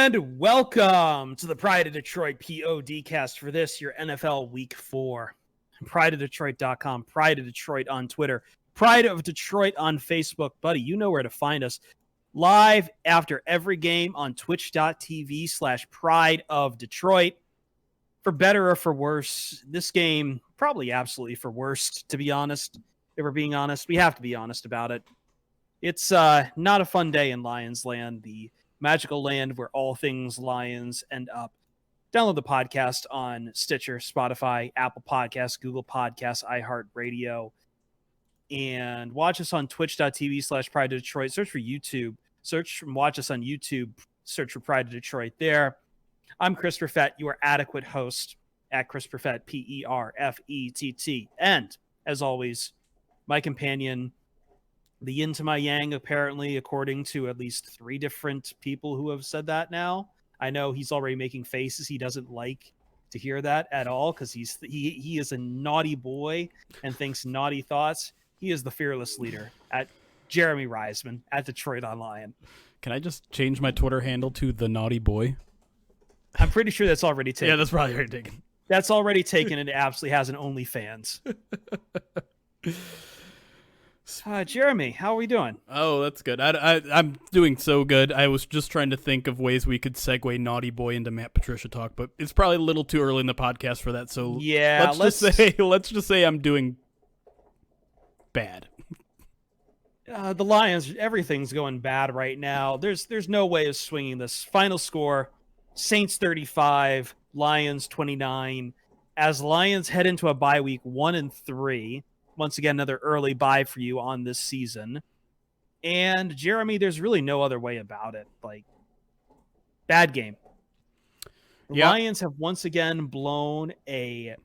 And welcome to the Pride of Detroit PODcast for this, your NFL Week 4. PrideofDetroit.com, Pride of Detroit on Twitter, Pride of Detroit on Facebook. Buddy, you know where to find us. Live after every game on twitch.tv/Pride of Detroit. For better or for worse, this game, probably absolutely for worse, to be honest. If we're being honest, we have to be honest about it. It's not a fun day in Lions land, the magical land where all things Lions end up. Download the podcast on Stitcher, Spotify, Apple Podcasts, Google Podcasts, iHeartRadio, and watch us on twitch.tv/Pride of Detroit. Search for YouTube. Search and watch us on YouTube. Search for Pride of Detroit there. I'm Chris Perfett, your adequate host at Chris Perfett, Perfett. And as always, my companion, the yin to my yang, apparently, according to at least 3 different people who have said that now. I know he's already making faces. He doesn't like to hear that at all because he is a naughty boy and thinks naughty thoughts. He is the fearless leader at Jeremy Reisman at Detroit on Lion. Can I just change my Twitter handle to the naughty boy? I'm pretty sure that's already taken. Yeah, that's probably already taken. That's already taken, and it absolutely has an OnlyFans. Jeremy, how are we doing? Oh, that's good. I'm doing so good. I was just trying to think of ways we could segue Naughty Boy into Matt Patricia talk, but it's probably a little too early in the podcast for that. So yeah, let's just say I'm doing bad. The Lions, everything's going bad right now. There's no way of swinging this. Final score: Saints 35, Lions 29. As Lions head into a bye week 1-3. Once again, another early bye for you on this season. And Jeremy, there's really no other way about it. Like, bad game. The Lions have once again blown a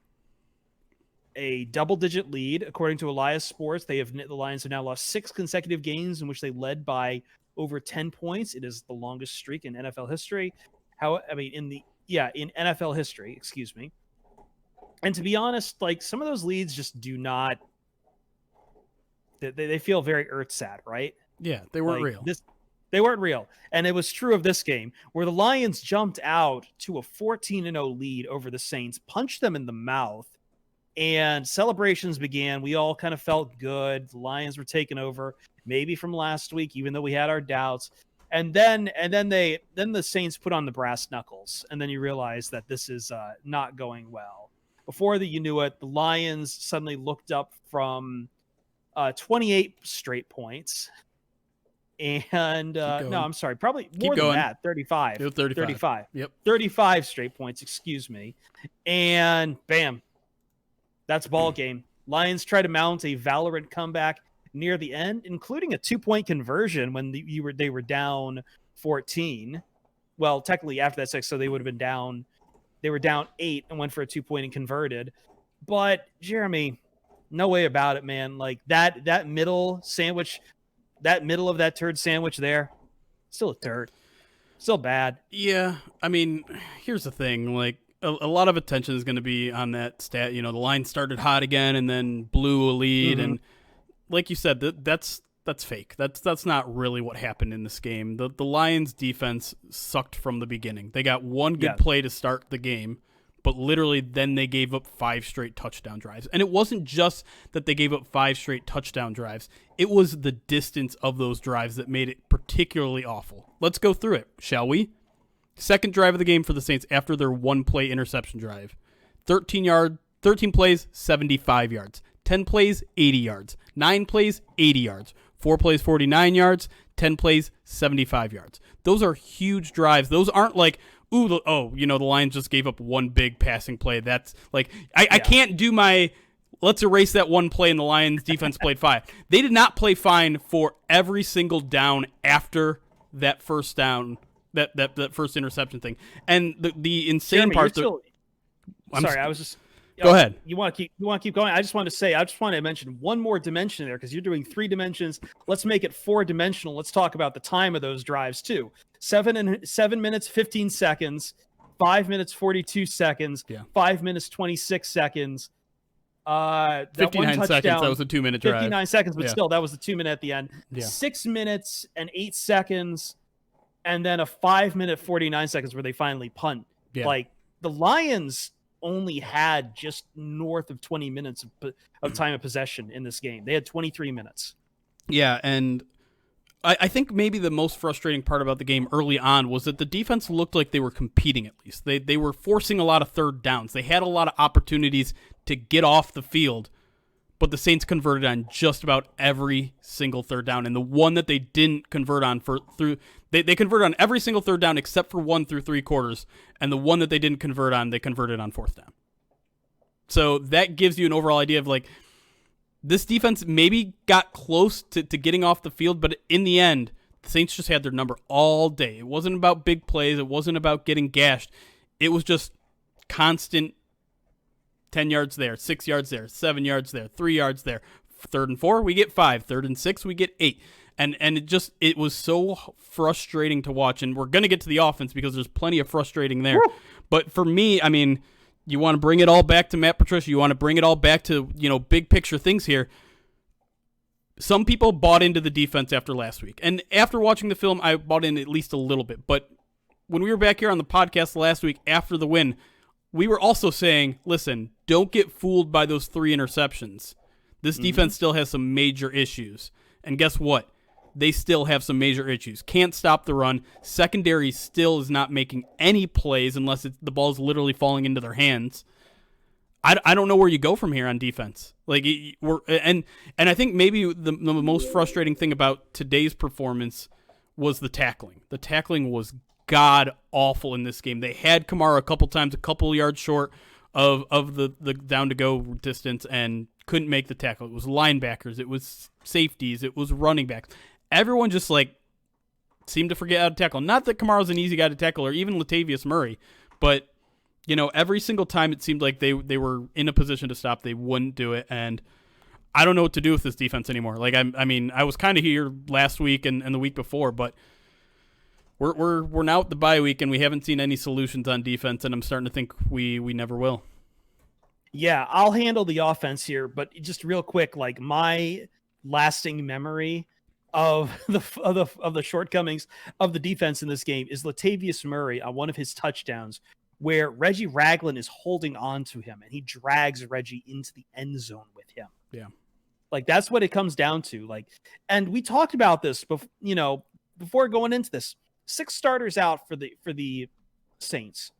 double-digit lead. According to Elias Sports, the Lions have now lost 6 consecutive games in which they led by over 10 points. It is the longest streak in NFL history. In NFL history, excuse me. And to be honest, like, some of those leads just do not. They feel very earth-sad, right? Yeah, they weren't real. They weren't real. And it was true of this game, where the Lions jumped out to a 14-0 lead over the Saints, punched them in the mouth, and celebrations began. We all kind of felt good. The Lions were taken over, maybe from last week, even though we had our doubts. And then the Saints put on the brass knuckles, and then you realize that this is not going well. Before you knew it, the Lions suddenly looked up from 28 straight points. And no, I'm sorry, probably more than that. 35. 35. Yep. 35 straight points, excuse me. And bam, that's ball game. Lions try to mount a Valorant comeback near the end, including a 2-point conversion when they were down 14. Well, technically after that 6, so they would have been down. They were down 8 and went for a 2-point and converted. But Jeremy, no way about it, man. Like that middle sandwich, that middle of that turd sandwich there, still a turd. Still bad. Yeah, I mean, here's the thing. Like, a lot of attention is going to be on that stat. You know, the line started hot again and then blew a lead. Mm-hmm. And like you said, that's fake. That's not really what happened in this game. The Lions defense sucked from the beginning. They got one good play to start the game, but literally then they gave up 5 straight touchdown drives. And it wasn't just that they gave up 5 straight touchdown drives. It was the distance of those drives that made it particularly awful. Let's go through it, shall we? Second drive of the game for the Saints after their 1-play interception drive. 13 plays, 75 yards. 10 plays, 80 yards. 9 plays, 80 yards. 4 plays, 49 yards. 10 plays, 75 yards. Those are huge drives. Those aren't like, the Lions just gave up one big passing play. That's like, I can't do my, let's erase that one play and the Lions defense played fine. They did not play fine for every single down after that first down, that first interception thing. And the insane part. Go ahead. You want to keep going? I just want to mention one more dimension there, because you're doing 3 dimensions. Let's make it 4-dimensional. Let's talk about the time of those drives too. 7 minutes 15 seconds, 5 minutes 42 seconds, 5 minutes 26 seconds. 59 seconds. That was a 2-minute drive. 59 seconds, but still, that was the 2-minute at the end. 6 minutes and 8 seconds. and then a 5-minute 49 seconds where they finally punt. Yeah. Like the Lions only had just north of 20 minutes of time of possession in this game. They had 23 minutes. Yeah, and I think maybe the most frustrating part about the game early on was that the defense looked like they were competing at least. They were forcing a lot of third downs. They had a lot of opportunities to get off the field, but the Saints converted on just about every single third down. And the one that they didn't convert on they converted on every single third down except for 1 through 3 quarters. And the one that they didn't convert on, they converted on 4th down. So that gives you an overall idea of like, this defense maybe got close to getting off the field, but in the end, the Saints just had their number all day. It wasn't about big plays. It wasn't about getting gashed. It was just constant 10 yards there, 6 yards there, 7 yards there, 3 yards there. 3rd and 4, we get 5. 3rd and 6, we get 8. And it was so frustrating to watch. And we're going to get to the offense because there's plenty of frustrating there. Woo! But for me, I mean, you want to bring it all back to Matt Patricia. You want to bring it all back to, big picture things here. Some people bought into the defense after last week. And after watching the film, I bought in at least a little bit. But when we were back here on the podcast last week after the win, we were also saying, listen, don't get fooled by those 3 interceptions. This defense still has some major issues. And guess what? They still have some major issues. Can't stop the run. Secondary still is not making any plays unless the ball is literally falling into their hands. I don't know where you go from here on defense. Like and I think maybe the most frustrating thing about today's performance was the tackling. The tackling was god awful in this game. They had Kamara a couple times, a couple yards short of the down to go distance, and couldn't make the tackle. It was linebackers, it was safeties, it was running backs. Everyone just seemed to forget how to tackle. Not that Kamara's an easy guy to tackle, or even Latavius Murray, but every single time it seemed like they were in a position to stop, they wouldn't do it. And I don't know what to do with this defense anymore. Like I mean, I was kind of here last week and the week before, but we're now at the bye week and we haven't seen any solutions on defense, and I'm starting to think we never will. Yeah, I'll handle the offense here, but just real quick, like my lasting memory of the shortcomings of the defense in this game is Latavius Murray on one of his touchdowns where Reggie Ragland is holding on to him and he drags Reggie into the end zone with him. Yeah. Like that's what it comes down to. Like, and we talked about this before going into this. 6 starters out for the Saints.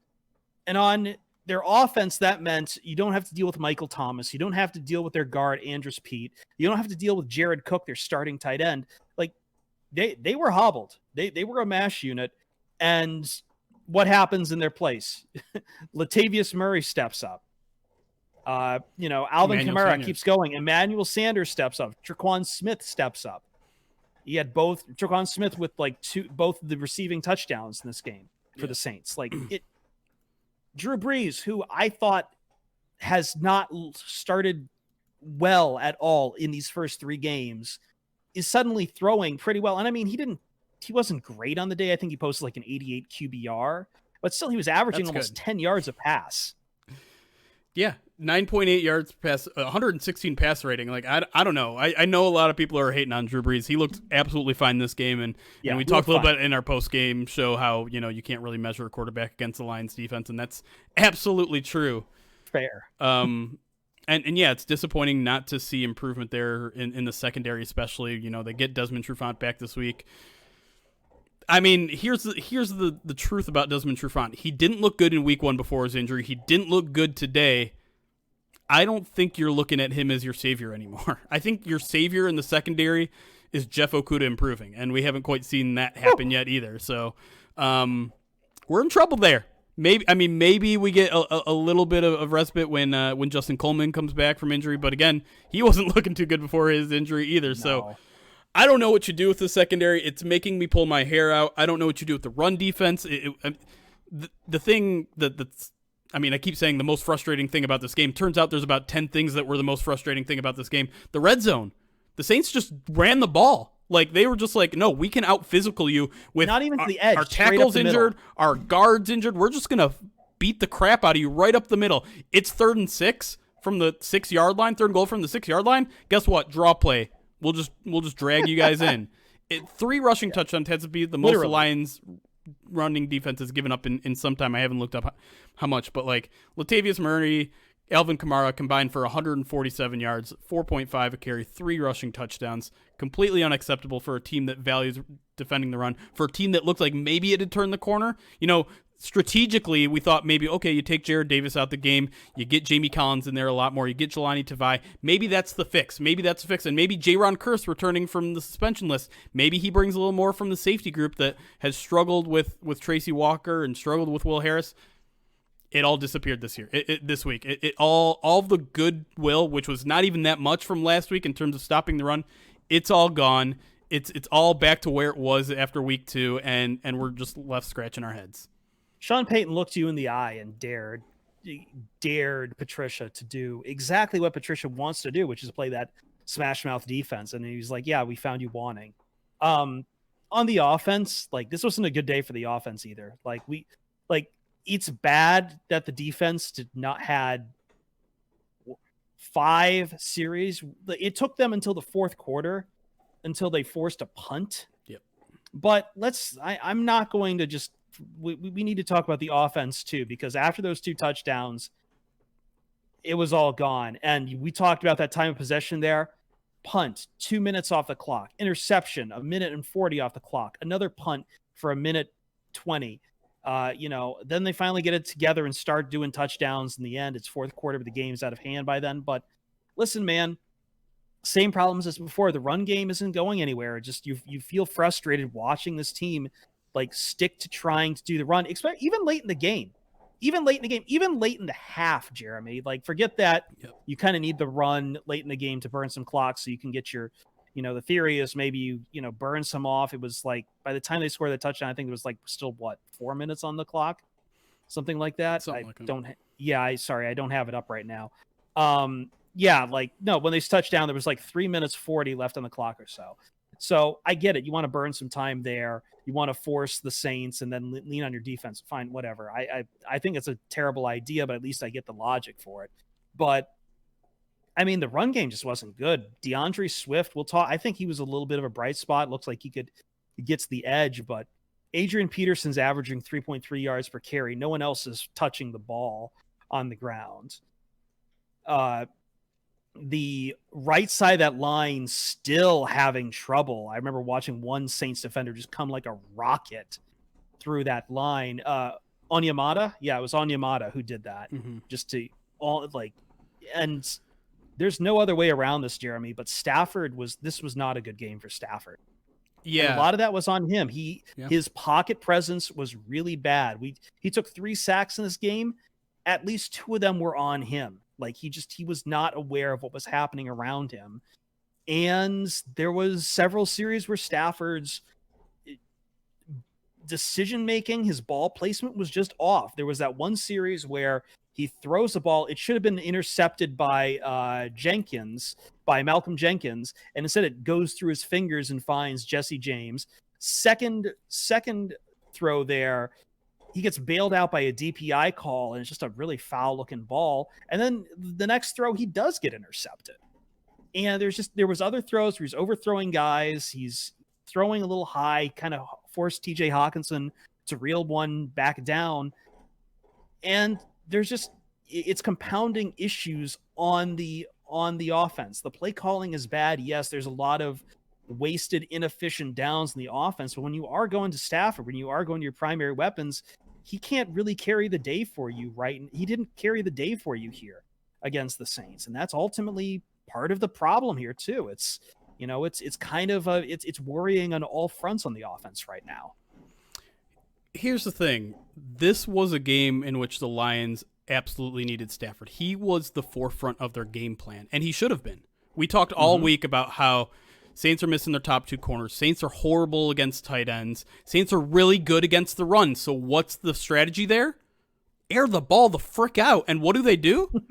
And on their offense, that meant you don't have to deal with Michael Thomas. You don't have to deal with their guard, Andrus Peat. You don't have to deal with Jared Cook, their starting tight end. Like they were hobbled. They were a mash unit. And what happens in their place? Latavius Murray steps up. Alvin Kamara keeps going. Emmanuel Sanders steps up. Tre'Quan Smith steps up. He had both Tre'Quan Smith with both the receiving touchdowns in this game for the Saints. Like it. Drew Brees, who I thought has not started well at all in these first 3 games, is suddenly throwing pretty well. And I mean, he wasn't great on the day. I think he posted like an 88 QBR, but still he was averaging almost 10 yards a pass. Yeah. 9.8 yards pass, 116 pass rating. Like, I don't know. I know a lot of people are hating on Drew Brees. He looked absolutely fine this game. And we talked a little bit in our post-game show how, you can't really measure a quarterback against the Lions defense. And that's absolutely true. Fair. And yeah, it's disappointing not to see improvement there in the secondary, especially, they get Desmond Trufant back this week. I mean, here's the truth about Desmond Trufant. He didn't look good in week 1 before his injury. He didn't look good today. I don't think you're looking at him as your savior anymore. I think your savior in the secondary is Jeff Okudah improving, and we haven't quite seen that happen yet either. So we're in trouble there. Maybe we get a little bit of respite when Justin Coleman comes back from injury. But again, he wasn't looking too good before his injury either. No. So I don't know what you do with the secondary. It's making me pull my hair out. I don't know what you do with the run defense. The thing that's I keep saying the most frustrating thing about this game. Turns out there's about 10 things that were the most frustrating thing about this game. The red zone. The Saints just ran the ball. Like, they were just like, no, we can out-physical you with not even to the edge. Our tackles injured, our guards injured. We're just going to beat the crap out of you right up the middle. It's 3rd and 6 from the 6-yard line, 3rd and goal from the 6-yard line. Guess what? Draw play. We'll just drag you guys in. 3 rushing touchdowns has to be the most the Literally. Lions running defense has given up in some time. I haven't looked up how much, but like Latavius Murray, Alvin Kamara combined for 147 yards, 4.5 a carry, 3 rushing touchdowns. Completely unacceptable for a team that values defending the run. For a team that looked like maybe it had turned the corner. Strategically, we thought maybe, okay, you take Jared Davis out the game, you get Jamie Collins in there a lot more, you get Jelani Tavai. Maybe that's the fix. And maybe Jaron Kearse returning from the suspension list. Maybe he brings a little more from the safety group that has struggled with Tracy Walker and struggled with Will Harris. It all disappeared this week. All of the goodwill, which was not even that much from last week in terms of stopping the run, it's all gone. It's all back to where it was after week 2, and we're just left scratching our heads. Sean Payton looked you in the eye and dared Patricia to do exactly what Patricia wants to do, which is play that smash mouth defense. And he was like, yeah, we found you wanting. On the offense, like, this wasn't a good day for the offense either. It's bad that the defense did not had 5 series. It took them until the 4th quarter until they forced a punt. Yep. But I'm not going to just, we need to talk about the offense too, because after those 2 touchdowns, it was all gone. And we talked about that time of possession there. Punt, 2 minutes off the clock. Interception, 1:40 off the clock. Another punt for 1:20. Then they finally get it together and start doing touchdowns in the end. It's 4th quarter, but the game's out of hand by then. But listen, man, same problems as before. The run game isn't going anywhere. Just you feel frustrated watching this team like stick to trying to do the run, even late in the game, even late in the half, Jeremy. Like, forget that. Yep. You kind of need the run late in the game to burn some clock so you can get your, the theory is maybe you burn some off. It was like by the time they scored the touchdown, I think it was like still 4 minutes on the clock, something like that. I don't have it up right now. When they touched down, there was like 3 minutes 40 left on the clock or so. So I get it. You want to burn some time there. You want to force the Saints and then lean on your defense. Fine, whatever. I think it's a terrible idea, but at least I get the logic for it. But I mean, the run game just wasn't good. DeAndre Swift, we'll talk. I think he was a little bit of a bright spot. Looks like he gets the edge, but Adrian Peterson's averaging 3.3 yards per carry. No one else is touching the ball on the ground. The right side of that line still having trouble. I remember watching one Saints defender just come like a rocket through that line. Onyemata? Yeah, it was Onyemata who did that. Mm-hmm. And there's no other way around this, Jeremy, but this was not a good game for Stafford. Yeah. And a lot of that was on him. His pocket presence was really bad. He took 3 sacks in this game. At least 2 of them were on him. Like, he was not aware of what was happening around him. And there was several series where Stafford's decision-making, his ball placement was just off. There was that one series where he throws the ball. It should have been intercepted by Malcolm Jenkins. And instead it goes through his fingers and finds Jesse James. Second throw there, he gets bailed out by a DPI call, and it's just a really foul-looking ball. And then the next throw, he does get intercepted. And there was other throws where he's overthrowing guys. He's throwing a little high, kind of forced TJ Hawkinson to reel one back down. And it's compounding issues on the offense. The play calling is bad. Yes, there's a lot of wasted, inefficient downs in the offense, but when you are going to Stafford, when you are going to your primary weapons, he can't really carry the day for you, right? And he didn't carry the day for you here against the Saints, and that's ultimately part of the problem here too. It's kind of it's worrying on all fronts on the offense right now. Here's the thing. This was a game in which the Lions absolutely needed Stafford. He was the forefront of their game plan, and he should have been. We talked all week about how Saints are missing their top 2 corners. Saints are horrible against tight ends. Saints are really good against the run. So what's the strategy there? Air the ball the frick out. And what do?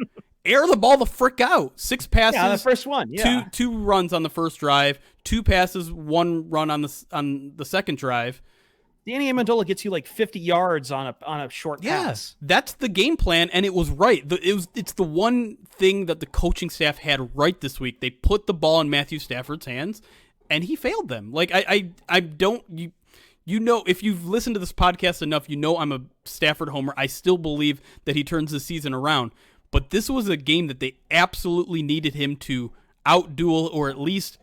Air the ball the frick out. 6 passes. Yeah, the first one. Yeah. Two runs on the first drive. 2 passes, 1 run on the second drive. Danny Amendola gets you like 50 yards on a short pass. That's the game plan, and it was right. It's the one thing that the coaching staff had right this week. They put the ball in Matthew Stafford's hands, and he failed them. Like I don't you know, if you've listened to this podcast enough, you know I'm a Stafford homer. I still believe that he turns the season around. But this was a game that they absolutely needed him to outduel or at least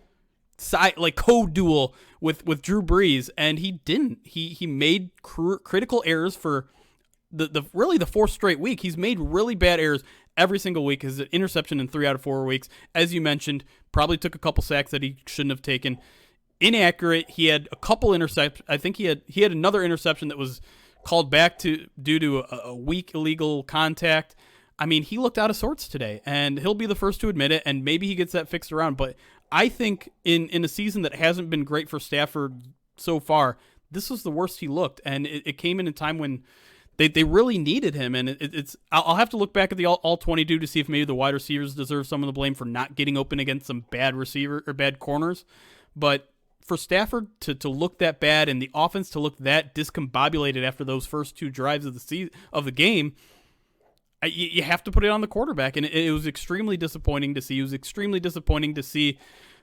co-duel with Drew Brees, and he didn't. He made critical errors for the really the fourth straight week. He's made really bad errors every single week. His interception in 3 out of 4 weeks, as you mentioned, probably took a couple sacks that he shouldn't have taken. Inaccurate. He had a couple interceptions. I think he had another interception that was called back due to a weak illegal contact. I mean, he looked out of sorts today, and he'll be the first to admit it, and maybe he gets that fixed around. But I think in a season that hasn't been great for Stafford so far, this was the worst he looked, and it came in a time when they really needed him. And I'll have to look back at the all 22 to see if maybe the wide receivers deserve some of the blame for not getting open against some bad receiver or bad corners. But for Stafford to look that bad and the offense to look that discombobulated after those first 2 drives of the game, you have to put it on the quarterback, and it was extremely disappointing to see. It was extremely disappointing to see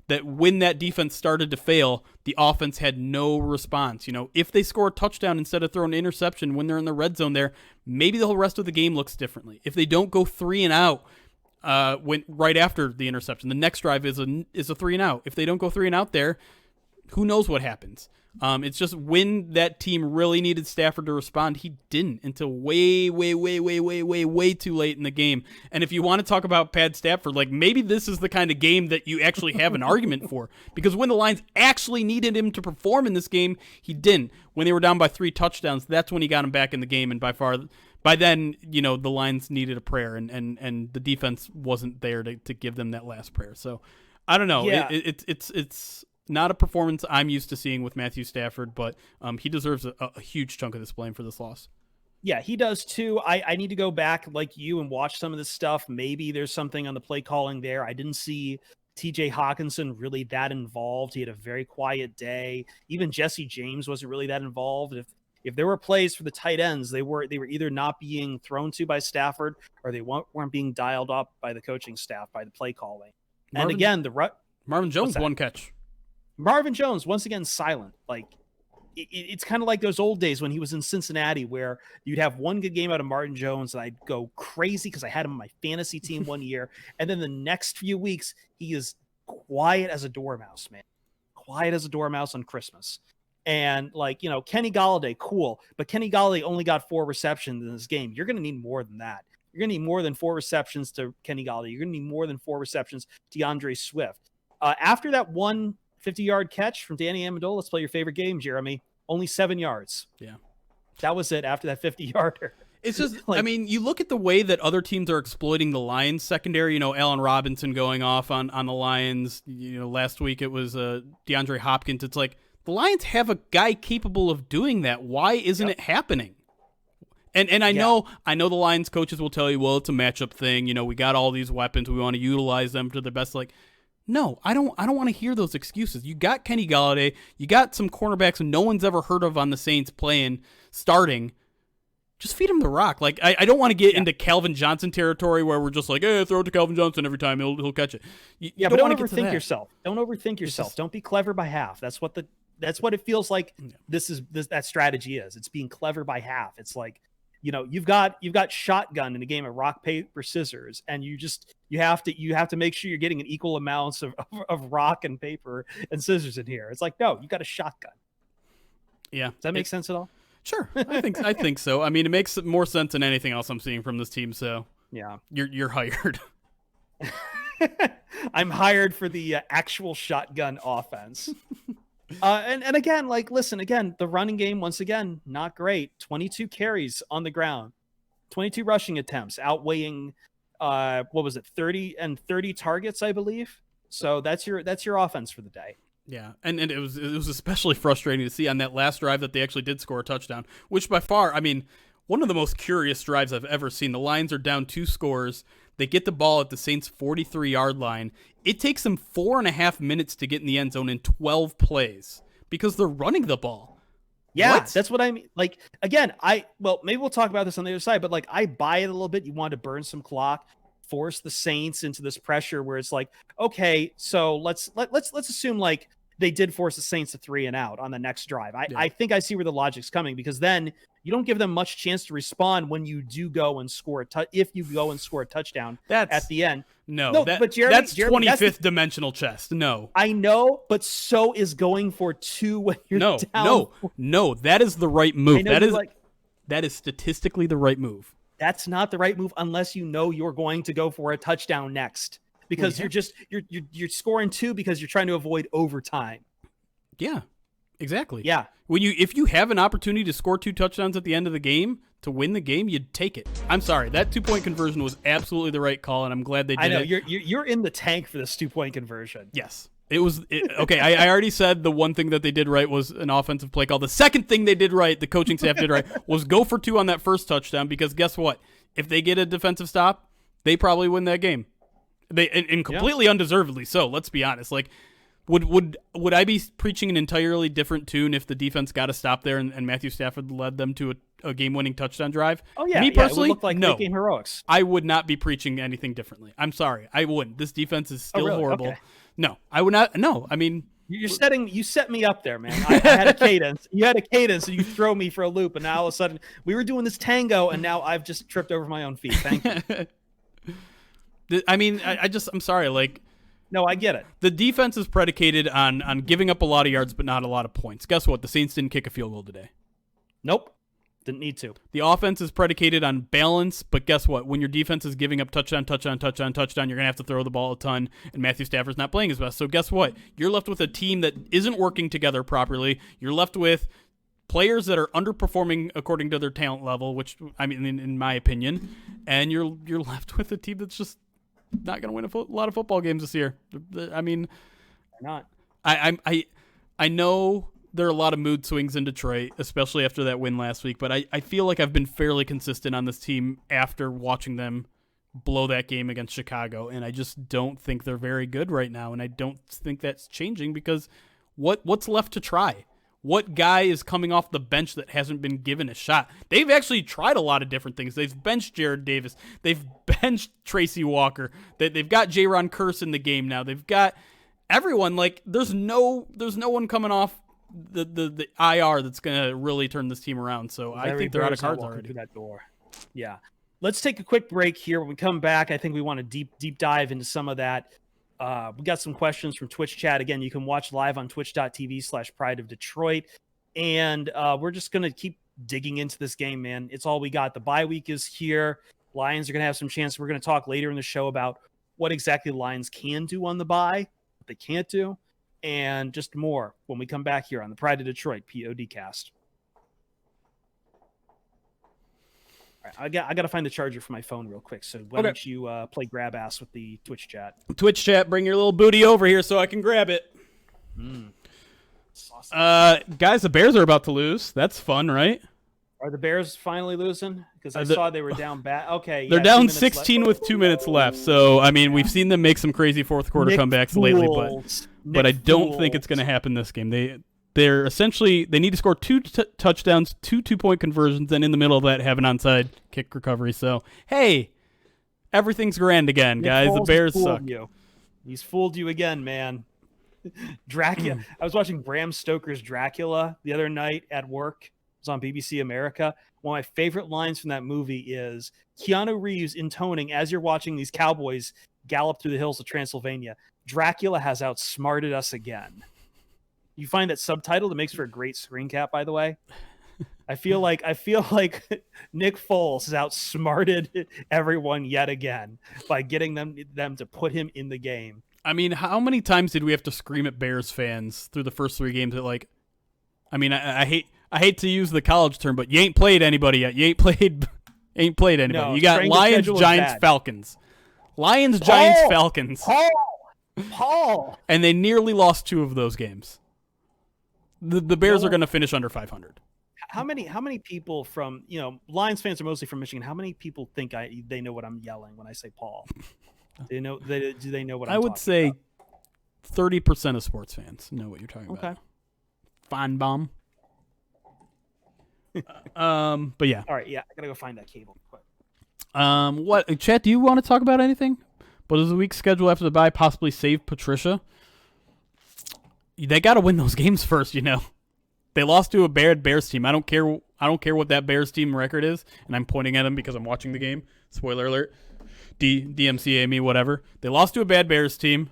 that when that defense started to fail, the offense had no response. You know, if they score a touchdown instead of throwing an interception when they're in the red zone there, maybe the whole rest of the game looks differently. If they don't go 3 and out right after the interception, the next drive is a 3 and out. If they don't go 3 and out there, who knows what happens? It's just when that team really needed Stafford to respond, he didn't until way too late in the game. And if you want to talk about Pat Stafford, like maybe this is the kind of game that you actually have an argument for, because when the Lions actually needed him to perform in this game, he didn't. When they were down by 3 touchdowns, that's when he got him back in the game. And by then, you know, the Lions needed a prayer, and the defense wasn't there to give them that last prayer. So I don't know. Yeah. It's not a performance I'm used to seeing with Matthew Stafford, but he deserves a huge chunk of this blame for this loss. Yeah, he does too. I need to go back like you and watch some of this stuff. Maybe there's something on the play calling there. I didn't see TJ Hawkinson really that involved. He had a very quiet day. Even Jesse James wasn't really that involved. If there were plays for the tight ends, they were either not being thrown to by Stafford or they weren't being dialed up by the coaching staff, by the play calling. And again, Marvin Jones, 1 catch. Marvin Jones, once again, silent. Like it's kind of like those old days when he was in Cincinnati, where you'd have one good game out of Martin Jones and I'd go crazy because I had him on my fantasy team one year. And then the next few weeks, he is quiet as a dormouse, man. Quiet as a dormouse on Christmas. And like, you know, Kenny Golladay, cool. But Kenny Golladay only got 4 receptions in this game. You're going to need more than that. You're going to need more than 4 receptions to Kenny Golladay. You're going to need more than 4 receptions to DeAndre Swift. After that 50-yard catch from Danny Amendola, let's play your favorite game, Jeremy. Only 7 yards. Yeah. That was it after that 50-yarder. It's just, like, I mean, you look at the way that other teams are exploiting the Lions secondary, you know, Allen Robinson going off on the Lions. You know, last week it was DeAndre Hopkins. It's like, the Lions have a guy capable of doing that. Why isn't it happening? And I know the Lions coaches will tell you, well, it's a matchup thing. You know, we got all these weapons. We want to utilize them to their best. Like, no, I don't want to hear those excuses. You got Kenny Golladay. You got some cornerbacks no one's ever heard of on the Saints starting. Just feed him the rock. Like, I don't want to get into Calvin Johnson territory where we're just like, hey, throw it to Calvin Johnson every time. He'll catch it. But don't overthink yourself. Don't overthink yourself. Don't be clever by half. That's what it feels like. That strategy is. It's being clever by half. It's like, you know, you've got shotgun in a game of rock, paper, scissors, and you have to make sure you're getting an equal amounts of rock and paper and scissors in here. It's like, no, you got a shotgun. Yeah. Does that make sense at all? Sure. I think so. I mean, it makes more sense than anything else I'm seeing from this team. So yeah, you're hired. I'm hired for the actual shotgun offense. And again, like, listen, again, the running game, once again, not great. 22 carries on the ground, 22 rushing attempts, outweighing, 30 targets, I believe. So that's your offense for the day. Yeah, and it was especially frustrating to see on that last drive that they actually did score a touchdown, which by far, I mean, one of the most curious drives I've ever seen. The Lions are down 2 scores. They get the ball at the Saints' 43-yard line. It takes them 4.5 minutes to get in the end zone in 12 plays because they're running the ball. Yeah, that's what I mean. Like, again, maybe we'll talk about this on the other side, but like, I buy it a little bit. You want to burn some clock, force the Saints into this pressure where it's like, okay, so let's assume like they did force the Saints to 3 and out on the next drive. I think I see where the logic's coming, because then you don't give them much chance to respond when you do go and score if you go and score a touchdown at the end. But Jeremy, that's 25th dimensional chess. No, I know, but so is going for 2 when you're down. No, that is the right move. That is statistically the right move. That's not the right move unless you know you're going to go for a touchdown next. Because you're scoring 2 because you're trying to avoid overtime. Yeah, exactly. Yeah. If you have an opportunity to score 2 touchdowns at the end of the game to win the game, you'd take it. I'm sorry, that 2-point conversion was absolutely the right call, and I'm glad they did it. I know you're in the tank for this 2-point conversion. Yes, it was okay. I already said the one thing that they did right was an offensive play call. The second thing they did right, the coaching staff did right, was go for 2 on that first touchdown. Because guess what? If they get a defensive stop, they probably win that game. And completely undeservedly so. Let's be honest. Like, would I be preaching an entirely different tune if the defense got a stop there and Matthew Stafford led them to a game-winning touchdown drive? Oh yeah, me personally, it would look like no. game heroics. I would not be preaching anything differently. I'm sorry, I wouldn't. This defense is still horrible. Okay. No, I would not. No, I mean, you set me up there, man. I had a cadence. You had a cadence, and you throw me for a loop, and now all of a sudden we were doing this tango, and now I've just tripped over my own feet. Thank you. I mean, I'm sorry. Like, no, I get it. The defense is predicated on giving up a lot of yards, but not a lot of points. Guess what? The Saints didn't kick a field goal today. Nope. Didn't need to. The offense is predicated on balance, but guess what? When your defense is giving up touchdown, you're going to have to throw the ball a ton, and Matthew Stafford's not playing his best. So guess what? You're left with a team that isn't working together properly. You're left with players that are underperforming according to their talent level, which, I mean, in my opinion, and you're left with a team that's just not going to win a lot of football games this year. I mean, they're not. I know there are a lot of mood swings in Detroit, especially after that win last week, but I feel like I've been fairly consistent on this team after watching them blow that game against Chicago, and I just don't think they're very good right now, and I don't think that's changing because what's left to try? What guy is coming off the bench that hasn't been given a shot? They've actually tried a lot of different things. They've benched Jared Davis. They've benched Tracy Walker. They've got Jaron Curse in the game now. They've got everyone. Like, there's no one coming off the IR that's going to really turn this team around. So I think they're out of cards already. Through that door. Yeah. Let's take a quick break here. When we come back, I think we want to deep dive into some of that. We got some questions from Twitch chat. Again, you can watch live on twitch.tv/Pride of Detroit. And we're just going to keep digging into this game, man. It's all we got. The bye week is here. Lions are going to have some chance. We're going to talk later in the show about what exactly the Lions can do on the bye, what they can't do, and just more when we come back here on the Pride of Detroit PODcast. All right, I got to find the charger for my phone real quick. So why don't you play grab ass with the Twitch chat? Twitch chat, bring your little booty over here so I can grab it. Guys, the Bears are about to lose. That's fun, right? Are the Bears finally losing? Because I saw they were down bad. Okay, they're down 16 with 2 minutes left. So I mean, we've seen them make some crazy fourth quarter comebacks lately, but I don't think it's going to happen this game. They're essentially, they need to score 2 touchdowns, 2 2-point conversions, and in the middle of that have an onside kick recovery. So, hey, everything's grand again, guys. The Bears suck. He's fooled you again, man. Dracula. I was watching Bram Stoker's Dracula the other night at work. It was on BBC America. One of my favorite lines from that movie is Keanu Reeves intoning as you're watching these cowboys gallop through the hills of Transylvania. Dracula has outsmarted us again. You find that subtitle that makes for a great screen cap, by the way. I feel like Nick Foles has outsmarted everyone yet again by getting them to put him in the game. I mean, how many times did we have to scream at Bears fans through the first 3 games that, like, I mean, I hate to use the college term, but you ain't played anybody yet. You ain't played anybody. No, you got Lions, Giants, Falcons. Lions, Giants, Falcons. Paul. And they nearly lost 2 of those games. The Bears are going to finish under 500. How many people from, Lions fans are mostly from Michigan. How many people think they know what I'm yelling when I say Paul? Do they know what I'm talking about? I would say 30% of sports fans know what you're talking about. Okay. Fine bomb. But yeah. All right, yeah, I got to go find that cable quick. What, Chet, do you want to talk about anything? But does the week schedule after the bye possibly save Patricia? they got to win those games first. They lost to a bad Bears team. I don't care what that Bears team record is, and I'm pointing at them because I'm watching the game. Spoiler alert. DMCA me, whatever. They lost to a bad Bears team.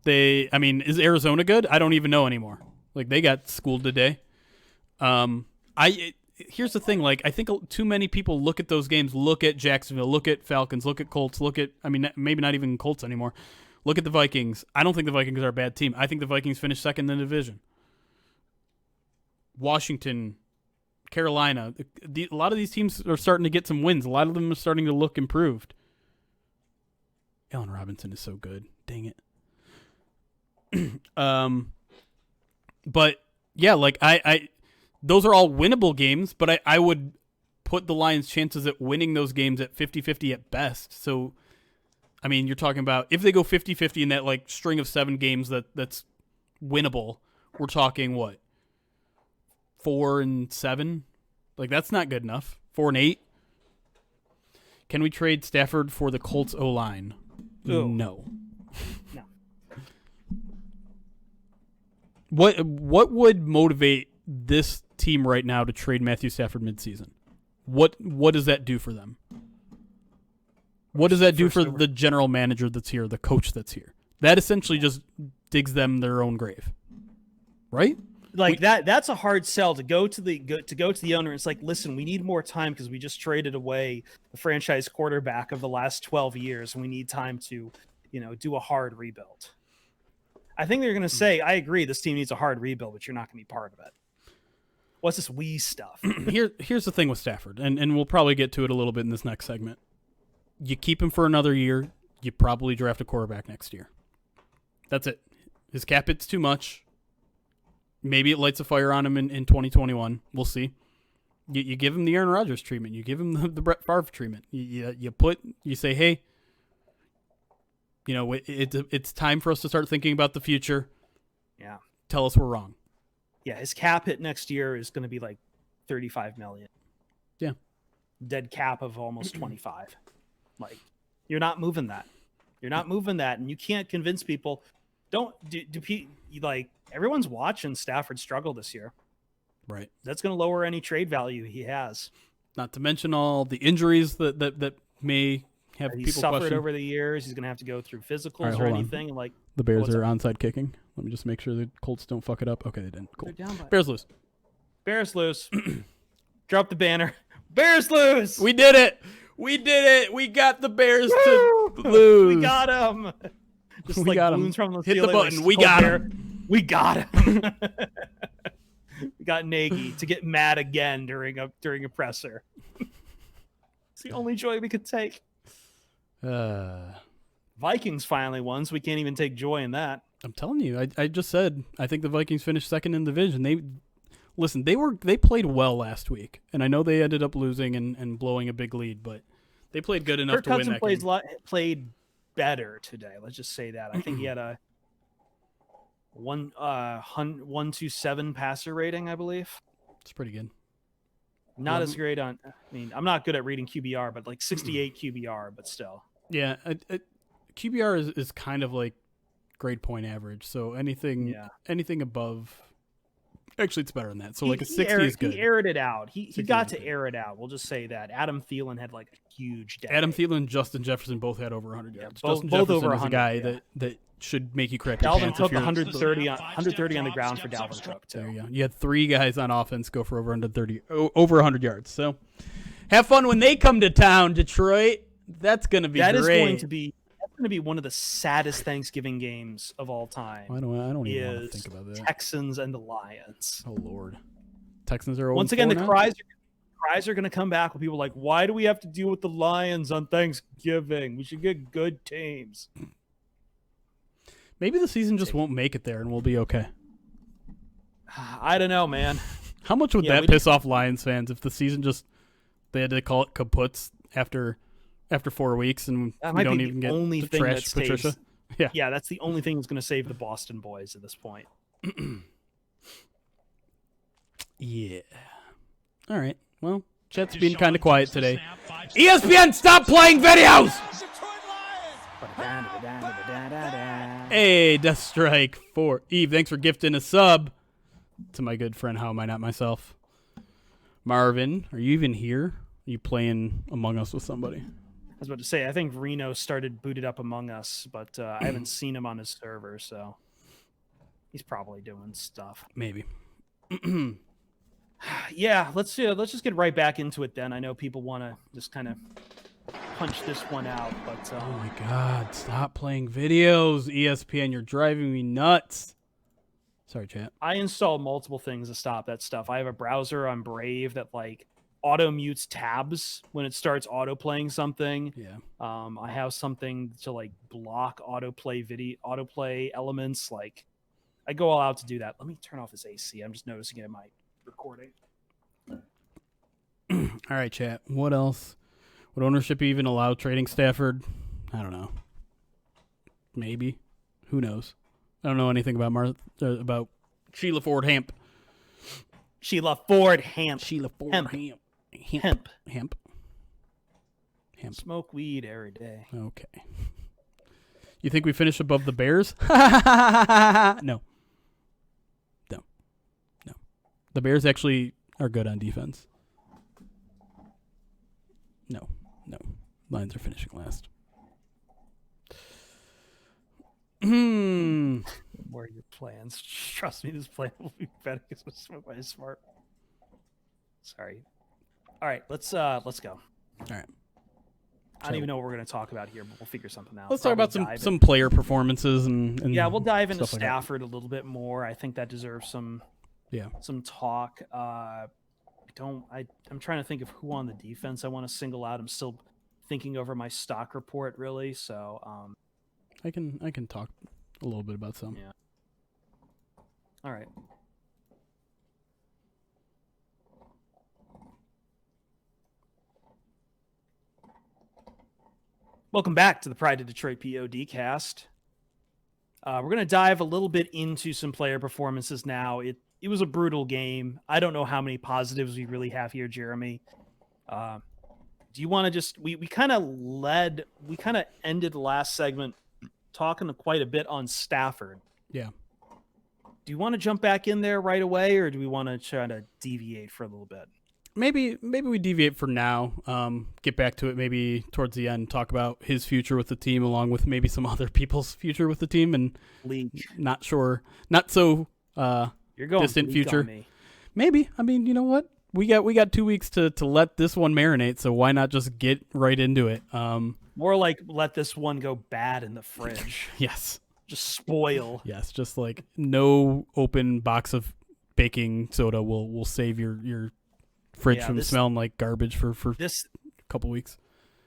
Is Arizona good? I don't even know anymore. Like, they got schooled today. Here's the thing. Like, I think too many people look at those games, look at Jacksonville, look at Falcons, look at Colts, maybe not even Colts anymore. Look at the Vikings. I don't think the Vikings are a bad team. I think the Vikings finished second in the division. Washington, Carolina, a lot of these teams are starting to get some wins. A lot of them are starting to look improved. Allen Robinson is so good. Dang it. But yeah, like I those are all winnable games, but I would put the Lions' chances at winning those games at 50-50 at best. So, I mean, you're talking about if they go 50-50 in that like string of 7 games that's winnable, we're talking what? 4-7? Like, that's not good enough. 4-8? Can we trade Stafford for the Colts O-line? Ooh. No. No. What would motivate this team right now to trade Matthew Stafford midseason? What does that do for them? What does that do for the general manager that's here, the coach that's here? That essentially just digs them their own grave, right? Like that's a hard sell to go to the owner. It's like, listen, we need more time because we just traded away the franchise quarterback of the last 12 years, and we need time to, do a hard rebuild. I think they're going to say, I agree, this team needs a hard rebuild, but you're not going to be part of it. What's this we stuff? Here's the thing with Stafford, and we'll probably get to it a little bit in this next segment. You keep him for another year, you probably draft a quarterback next year. That's it. His cap hit's too much. Maybe it lights a fire on him in 2021. We'll see. You give him the Aaron Rodgers treatment. You give him the Brett Favre treatment. You say, hey, it's time for us to start thinking about the future. Yeah. Tell us we're wrong. Yeah, his cap hit next year is going to be like $35 million. Yeah. Dead cap of almost 25. Like, you're not moving that. You're not moving that, and you can't convince people. Everyone's watching Stafford struggle this year. Right. That's going to lower any trade value he has. Not to mention all the injuries that may have he's people suffered question. Over the years. He's going to have to go through physicals right, or anything. And the Bears are onside kicking. Let me just make sure the Colts don't fuck it up. Okay, they didn't. Cool. Bears lose. Bears lose. Drop the banner. Bears lose. We did it. We got the Bears to lose. We got him. Just we got balloons from the Hit ceiling. the button. We got him. We got him. We got Nagy to get mad again during a presser. It's the only joy we could take. Vikings finally won, so we can't even take joy in that. I'm telling you, I just said I think the Vikings finished second in the division. They played well last week, and I know they ended up losing and blowing a big lead, but they played good enough to win that game. Played better today. Let's just say that. I think he had a 127 passer rating, I believe. It's pretty good. Not as great on. I'm not good at reading QBR, but like 68 QBR, but still. Yeah, QBR is kind of like grade point average. So anything above. Actually, it's better than that. So like a 60 is good. He aired it out. He got to air it out. We'll just say that. Adam Thielen had like a huge day. Adam Thielen and Justin Jefferson both had over 100 yards. Both Justin Jefferson over 100, is a guy that should make you crap your Dalvin pants. took 130 on the ground for Dalvin Cook too. There you go. You had 3 guys on offense go for over 100 yards. So have fun when they come to town, Detroit. That's going to be great. That's going to be one of the saddest Thanksgiving games of all time. I don't even want to think about that. Texans and the Lions. Oh Lord, Texans are once again. The cries are going to come back with people like, "Why do we have to deal with the Lions on Thanksgiving? We should get good teams." Maybe the season just won't make it there, and we'll be okay. I don't know, man. How much would that piss off Lions fans if the season they had to call it kaputs after 4 weeks and we don't even get to trash Patricia? Yeah, that's the only thing that's going to save the Boston boys at this point. Yeah. All right. Well, Chet's been kind of quiet today. ESPN, stop playing videos! Hey, Death Strike for Eve. Thanks for gifting a sub to my good friend How Am I Not Myself. Marvin, are you even here? Are you playing Among Us with somebody? I was about to say, I think Reno started booted up Among Us, but I haven't seen him on his server, so he's probably doing stuff. Maybe. Yeah, let's just get right back into it then. I know people want to just kind of punch this one out, but oh my God, stop playing videos, ESPN. You're driving me nuts. Sorry, chat. I installed multiple things to stop that stuff. I have a browser on Brave that like auto mutes tabs when it starts auto playing something. Yeah. I have something to like block autoplay elements. Like I go all out to do that. Let me turn off this AC. I'm just noticing it in my recording. All right, chat. What else? Would ownership even allow trading Stafford? I don't know. Maybe. Who knows? I don't know anything about Sheila Ford Hamp. Sheila Ford Hamp. Sheila Ford Hemp. Hamp. Hemp. Smoke weed every day. Okay. You think we finish above the Bears? No. The Bears actually are good on defense. No. Lions are finishing last. What are your plans? Trust me, this plan will be better because I'm smart. Sorry. All right, let's go. All right. I don't even know what we're going to talk about here, but we'll figure something out. Let's talk about some player performances and yeah, we'll dive into like Stafford a little bit more. I think that deserves some talk. I'm trying to think of who on the defense I want to single out. I'm still thinking over my stock report, really. So I can talk a little bit about some. Yeah. All right. Welcome back to the Pride of Detroit POD cast. We're going to dive a little bit into some player performances now. It was a brutal game. I don't know how many positives we really have here, Jeremy. Do you want to just we kind of ended the last segment talking quite a bit on Stafford. Yeah. Do you want to jump back in there right away, or do we want to try to deviate for a little bit? Maybe we deviate for now. Get back to it maybe towards the end. Talk about his future with the team, along with maybe some other people's future with the team, and bleak. Not so You're going distant future. On me. Maybe. I mean, you know what? We got 2 weeks to let this one marinate. So why not just get right into it? More like let this one go bad in the fridge. Yes. Just spoil. Yes. Just like no open box of baking soda will save your fridge from smelling like garbage for this couple weeks.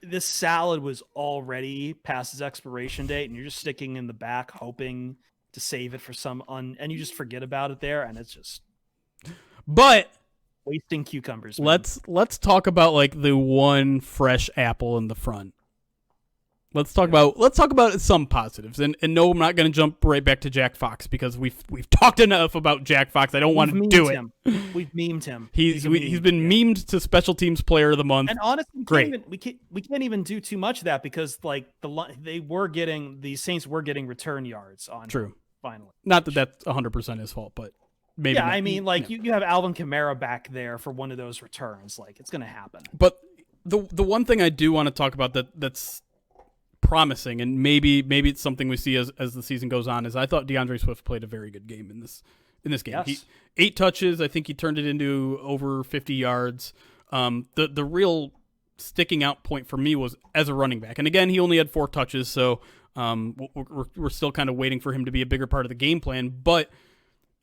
This salad was already past its expiration date, and you're just sticking in the back hoping to save it for and you just forget about it there, and it's just wasting cucumbers. Man. Let's talk about like the one fresh apple in the front. Let's talk about some positives. And no, I'm not going to jump right back to Jack Fox because we've talked enough about Jack Fox. I don't want to do it. We've memed him. He's been memed to Special Teams Player of the Month. And honestly, great. We can't even do too much of that because like the Saints were getting return yards on. True. Him, finally. Not that that's 100% his fault, but maybe. Yeah, not. I mean, like you have Alvin Kamara back there for one of those returns. Like it's going to happen. But the one thing I do want to talk about that's promising, and maybe it's something we see as the season goes on, is I thought DeAndre Swift played a very good game in this game. Yes. 8 touches. I think he turned it into over 50 yards. The real sticking out point for me was as a running back. And again, he only had 4 touches, so we're still kind of waiting for him to be a bigger part of the game plan. But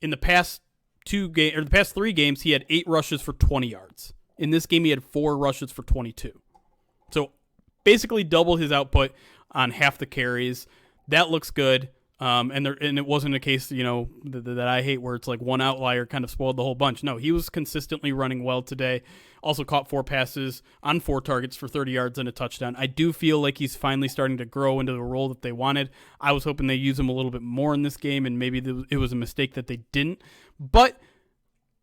in the past 3 games, he had 8 rushes for 20 yards. In this game, he had 4 rushes for 22. So basically double his output on half the carries. That looks good. And it wasn't a case, that I hate where it's like one outlier kind of spoiled the whole bunch. No, he was consistently running well today. Also caught 4 passes on 4 targets for 30 yards and a touchdown. I do feel like he's finally starting to grow into the role that they wanted. I was hoping they use him a little bit more in this game, and maybe it was a mistake that they didn't. But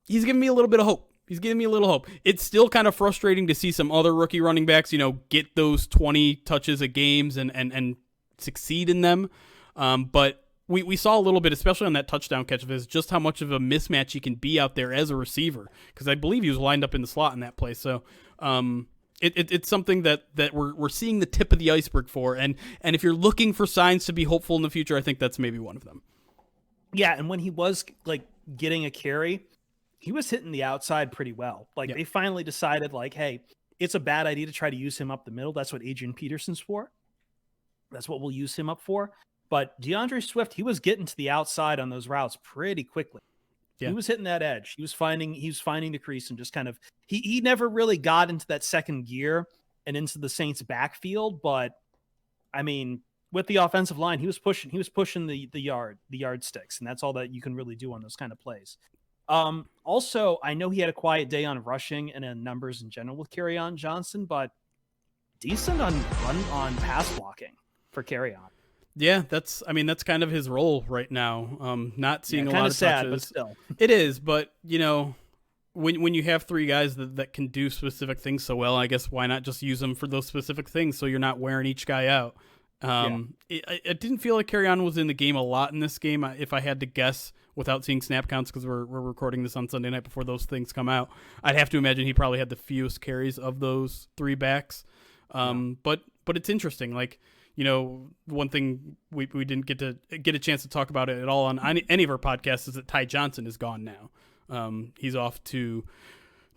he's giving me a little bit of hope. It's still kind of frustrating to see some other rookie running backs, get those 20 touches a games and succeed in them. But we saw a little bit, especially on that touchdown catch of his, just how much of a mismatch he can be out there as a receiver. Because I believe he was lined up in the slot in that play. So it's something that we're seeing the tip of the iceberg for. And if you're looking for signs to be hopeful in the future, I think that's maybe one of them. Yeah, and when he was like getting a carry, he was hitting the outside pretty well. Like they finally decided, like, hey, it's a bad idea to try to use him up the middle. That's what Adrian Peterson's for. That's what we'll use him up for. But DeAndre Swift, he was getting to the outside on those routes pretty quickly. Yeah. He was hitting that edge. He was finding the crease and just kind of he never really got into that second gear and into the Saints backfield. But I mean, with the offensive line, he was pushing the yardsticks, and that's all that you can really do on those kind of plays. Also, I know he had a quiet day on rushing and in numbers in general with Kerryon Johnson, but decent on pass blocking for Kerryon. Yeah, that's kind of his role right now. Not seeing a lot of sad, touches. but still. It is, but when you have three guys that can do specific things so well, I guess why not just use them for those specific things so you're not wearing each guy out. It didn't feel like Kerryon was in the game a lot in this game. If I had to guess without seeing snap counts, because we're recording this on Sunday night before those things come out, I'd have to imagine he probably had the fewest carries of those three backs. But it's interesting. Like, one thing we didn't get a chance to talk about it at all on any of our podcasts is that Ty Johnson is gone now. He's off to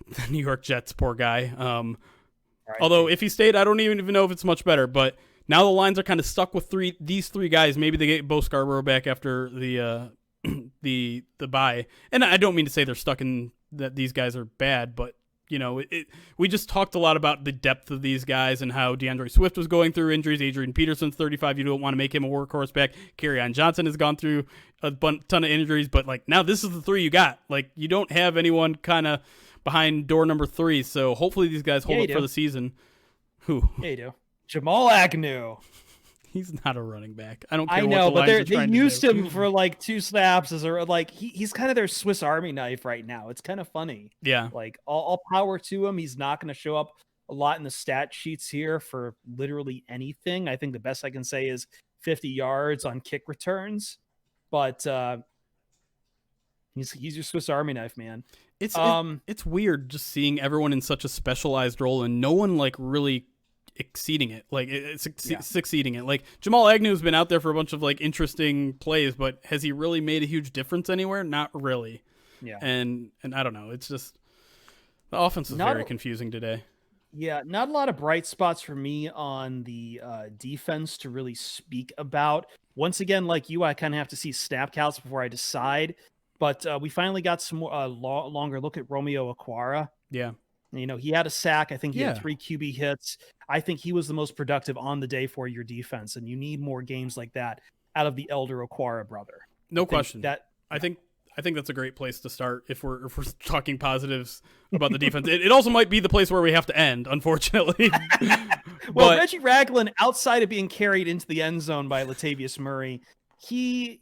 the New York Jets, poor guy. Right. Although if he stayed, I don't even know if it's much better, but now the Lions are kind of stuck with these three guys. Maybe they get Bo Scarborough back after the bye. And I don't mean to say they're stuck in that these guys are bad, but we just talked a lot about the depth of these guys and how DeAndre Swift was going through injuries. Adrian Peterson's 35. You don't want to make him a workhorse back. Kerryon Johnson has gone through a ton of injuries, but like now this is the three you got. Like you don't have anyone kind of behind door number 3. So hopefully these guys hold up for the season. Who? Yeah, you do. Jamal Agnew. He's not a running back. I don't care. I know, what but they used him for like 2 snaps as he's kind of their Swiss Army knife right now. It's kind of funny. Yeah. Like all power to him. He's not going to show up a lot in the stat sheets here for literally anything. I think the best I can say is 50 yards on kick returns, but he's your Swiss Army knife, man. It's weird just seeing everyone in such a specialized role and no one like really exceeding it, like succeeding it. Like Jamal Agnew has been out there for a bunch of like interesting plays, but has he really made a huge difference anywhere? Not really. Yeah. And I don't know. It's just the offense is very confusing today. Yeah, not a lot of bright spots for me on the defense to really speak about. Once again, like you, I kind of have to see snap counts before I decide. But we finally got some more longer look at Romeo Okwara. Yeah. He had a sack. I think he had 3 QB hits. I think he was the most productive on the day for your defense, and you need more games like that out of the elder Okwara brother. No question. I think that's a great place to start if we're talking positives about the defense. It also might be the place where we have to end, unfortunately. Well, Reggie Ragland, outside of being carried into the end zone by Latavius Murray, he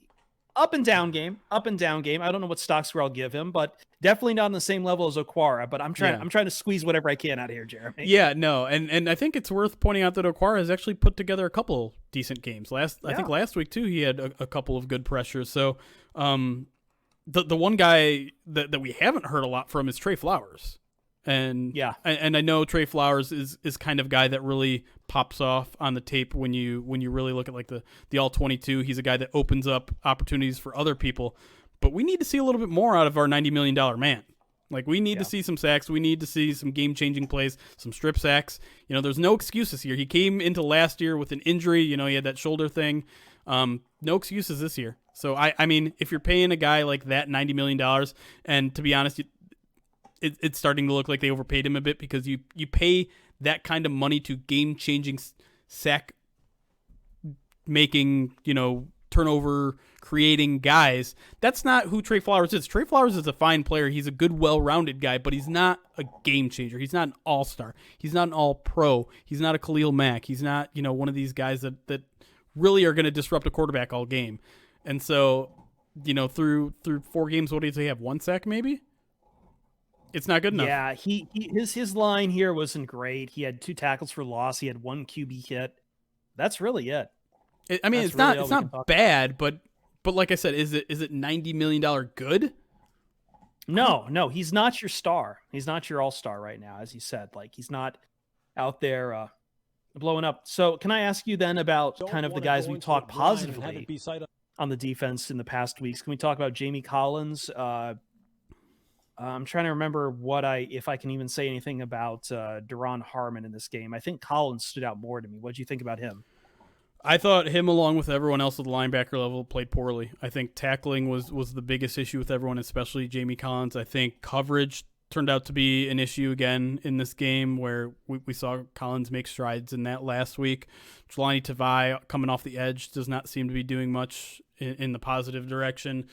up and down game. I don't know what stock score I'll give him, but definitely not on the same level as Okwara. But I'm trying to squeeze whatever I can out of here, Jeremy. Yeah, no, and I think it's worth pointing out that Okwara has actually put together a couple decent games. I think last week too he had a couple of good pressures. So the one guy that we haven't heard a lot from is Trey Flowers. And I know Trey Flowers is kind of guy that really pops off on the tape when you really look at like the all 22. He's a guy that opens up opportunities for other people, but we need to see a little bit more out of our $90 million man. Like we need to see some sacks. We need to see some game-changing plays, some strip sacks. There's no excuses here. He came into last year with an injury. He had that shoulder thing. No excuses this year. So I mean, if you're paying a guy like that $90 million, and to be honest, it's starting to look like they overpaid him a bit because you pay that kind of money to game-changing sack making, turnover creating guys. That's not who Trey Flowers is. Trey Flowers is a fine player. He's a good, well-rounded guy, but he's not a game changer. He's not an all-star. He's not an all-pro. He's not a Khalil Mack. He's not, one of these guys that really are going to disrupt a quarterback all game. And so, through 4 games, what did he have? 1 sack maybe? It's not good enough. Yeah, his line here wasn't great. He had 2 tackles for loss. He had 1 QB hit. That's really it. It's not bad, but But like I said, is it $90 million good? No, he's not your star. He's not your all-star right now, as you said. Like, he's not out there blowing up. So can I ask you then about kind of the guys we talked positively on the defense in the past weeks? Can we talk about Jamie Collins? I'm trying to remember if I can even say anything about Duron Harmon in this game. I think Collins stood out more to me. What do you think about him? I thought him, along with everyone else at the linebacker level, played poorly. I think tackling was the biggest issue with everyone, especially Jamie Collins. I think coverage turned out to be an issue again in this game, where we saw Collins make strides in that last week. Jelani Tavai, coming off the edge, does not seem to be doing much in the positive direction.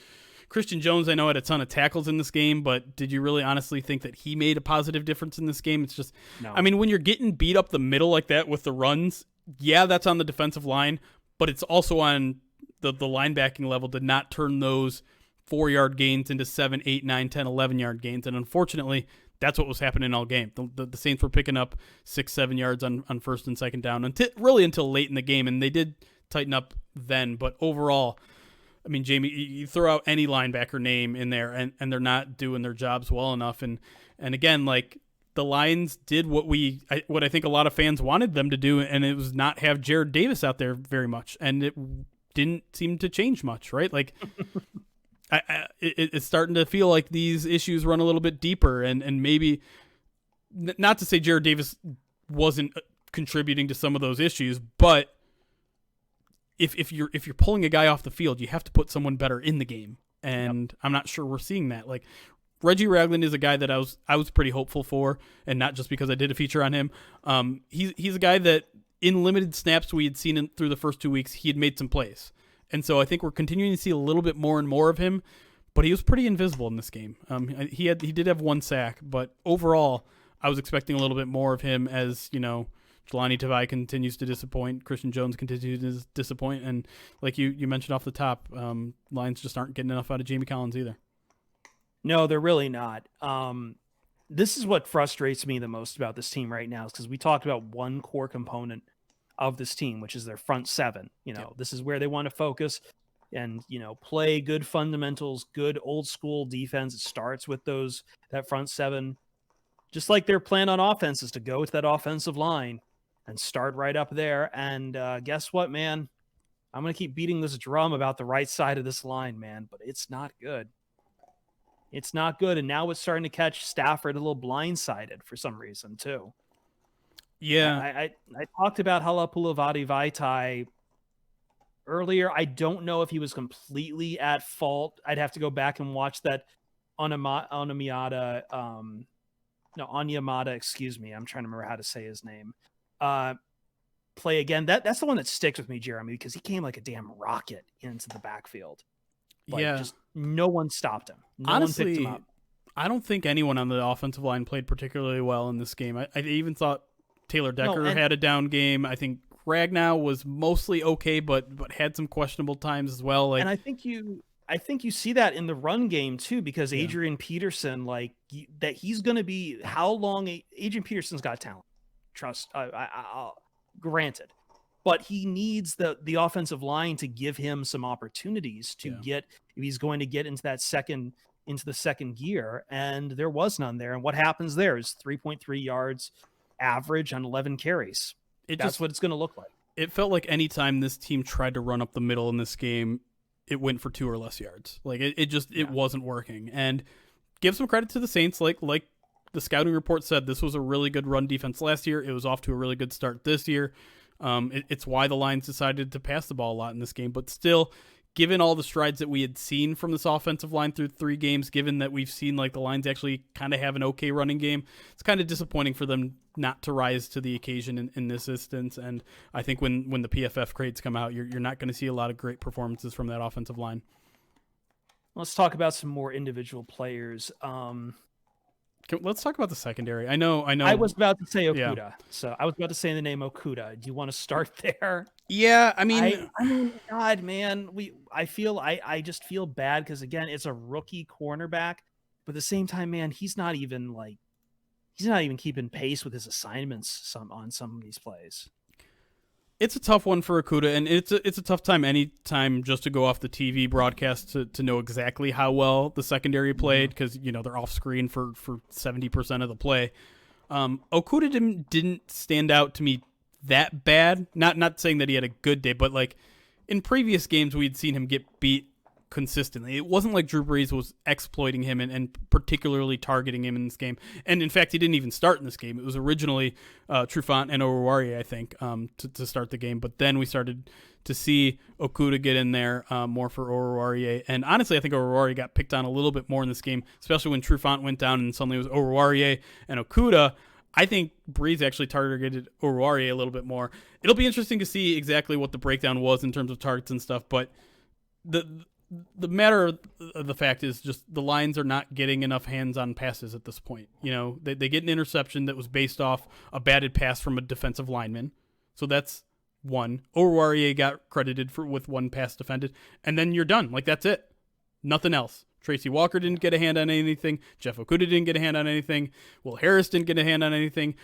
Christian Jones, I know, had a ton of tackles in this game, but did you really honestly think that he made a positive difference in this game? It's just, no. I mean, when you're getting beat up the middle like that with the runs, yeah, that's on the defensive line, but it's also on the linebacking level to not turn those 4-yard gains into 7, 8, 9, 10, 11-yard gains. And unfortunately, that's what was happening all game. The Saints were picking up 6, 7 yards on first and second down until late in the game, and they did tighten up then. But overall, I mean, Jamie, you throw out any linebacker name in there, and they're not doing their jobs well enough. And again, like, the Lions did what I think a lot of fans wanted them to do, and it was not have Jared Davis out there very much, and it didn't seem to change much, right? Like, it's starting to feel like these issues run a little bit deeper, and maybe not to say Jared Davis wasn't contributing to some of those issues, but if you're pulling a guy off the field, you have to put someone better in the game, and yep. I'm not sure we're seeing that. Like, Reggie Ragland is a guy that I was pretty hopeful for, and not just because I did a feature on him. He's a guy that in limited snaps we had seen through the first 2 weeks, he had made some plays. And so I think we're continuing to see a little bit more and more of him, but he was pretty invisible in this game. He did have 1 sack, but overall I was expecting a little bit more of him, as, you know, Jelani Tavai continues to disappoint, Christian Jones continues to disappoint, and like you mentioned off the top, Lions just aren't getting enough out of Jamie Collins either. No, they're really not. This is what frustrates me the most about this team right now, is because we talked about one core component of this team, which is their front seven. You know, This is where they want to focus and, you know, play good fundamentals, good old school defense. It starts with that front seven, just like their plan on offense is to go to that offensive line and start right up there. And guess what, man? I'm going to keep beating this drum about the right side of this line, man, but it's not good. It's not good, and now it's starting to catch Stafford a little blindsided for some reason, too. Yeah. I talked about Halapulavati Vaitai earlier. I don't know if he was completely at fault. I'd have to go back and watch that Onyemata, excuse me. I'm trying to remember how to say his name. Play again. That's the one that sticks with me, Jeremy, because he came like a damn rocket into the backfield. Like, just no one stopped him. Honestly, one picked him up. I don't think anyone on the offensive line played particularly well in this game. I even thought Taylor Decker had a down game. I think Ragnow was mostly okay, but had some questionable times as well. And I think you see that in the run game too, because Adrian Peterson, that he's going to be how long? Adrian Peterson's got talent. Trust, I'll granted. But he needs the offensive line to give him some opportunities to get, if he's going to get into the second gear, and there was none there. And what happens there is 3.3 yards average on 11 carries. That's what it's going to look like. It felt like anytime this team tried to run up the middle in this game, it went for 2 or less yards. Like it wasn't working. And give some credit to the Saints. Like the scouting report said, this was a really good run defense last year. It was off to a really good start this year. It's why the Lions decided to pass the ball a lot in this game. But still, given all the strides that we had seen from this offensive line through 3 games, given that we've seen like the Lions actually kind of have an okay running game, it's kind of disappointing for them not to rise to the occasion in this instance. And I think when the PFF grades come out, you're not going to see a lot of great performances from that offensive line. Let's talk about some more individual players. Let's talk about the secondary. I know. I was about to say Okuda. Yeah. So I was about to say the name Okuda. Do you want to start there? Yeah, I mean, God, man, I just feel bad because again, it's a rookie cornerback, but at the same time, man, he's not even keeping pace with his assignments on some of these plays. It's a tough one for Okuda, and it's a tough time anytime just to go off the TV broadcast to know exactly how well the secondary played, because they're off screen for 70% of the play. Okuda didn't stand out to me that bad. Not saying that he had a good day, but like in previous games we'd seen him get beat consistently. It wasn't like Drew Brees was exploiting him and particularly targeting him in this game. And in fact, he didn't even start in this game. It was originally Trufant and Oruwariye, I think, to start the game. But then we started to see Okuda get in there more for Oruwariye. And honestly, I think Oruwariye got picked on a little bit more in this game, especially when Trufant went down and suddenly it was Oruwariye and Okuda. I think Brees actually targeted Oruwariye a little bit more. It'll be interesting to see exactly what the breakdown was in terms of targets and stuff, but the matter of the fact is just the Lions are not getting enough hands-on passes at this point. They get an interception that was based off a batted pass from a defensive lineman. So that's one. Oruwariye got credited with one pass defended, and then you're done. Like, that's it. Nothing else. Tracy Walker didn't get a hand on anything. Jeff Okuda didn't get a hand on anything. Will Harris didn't get a hand on anything.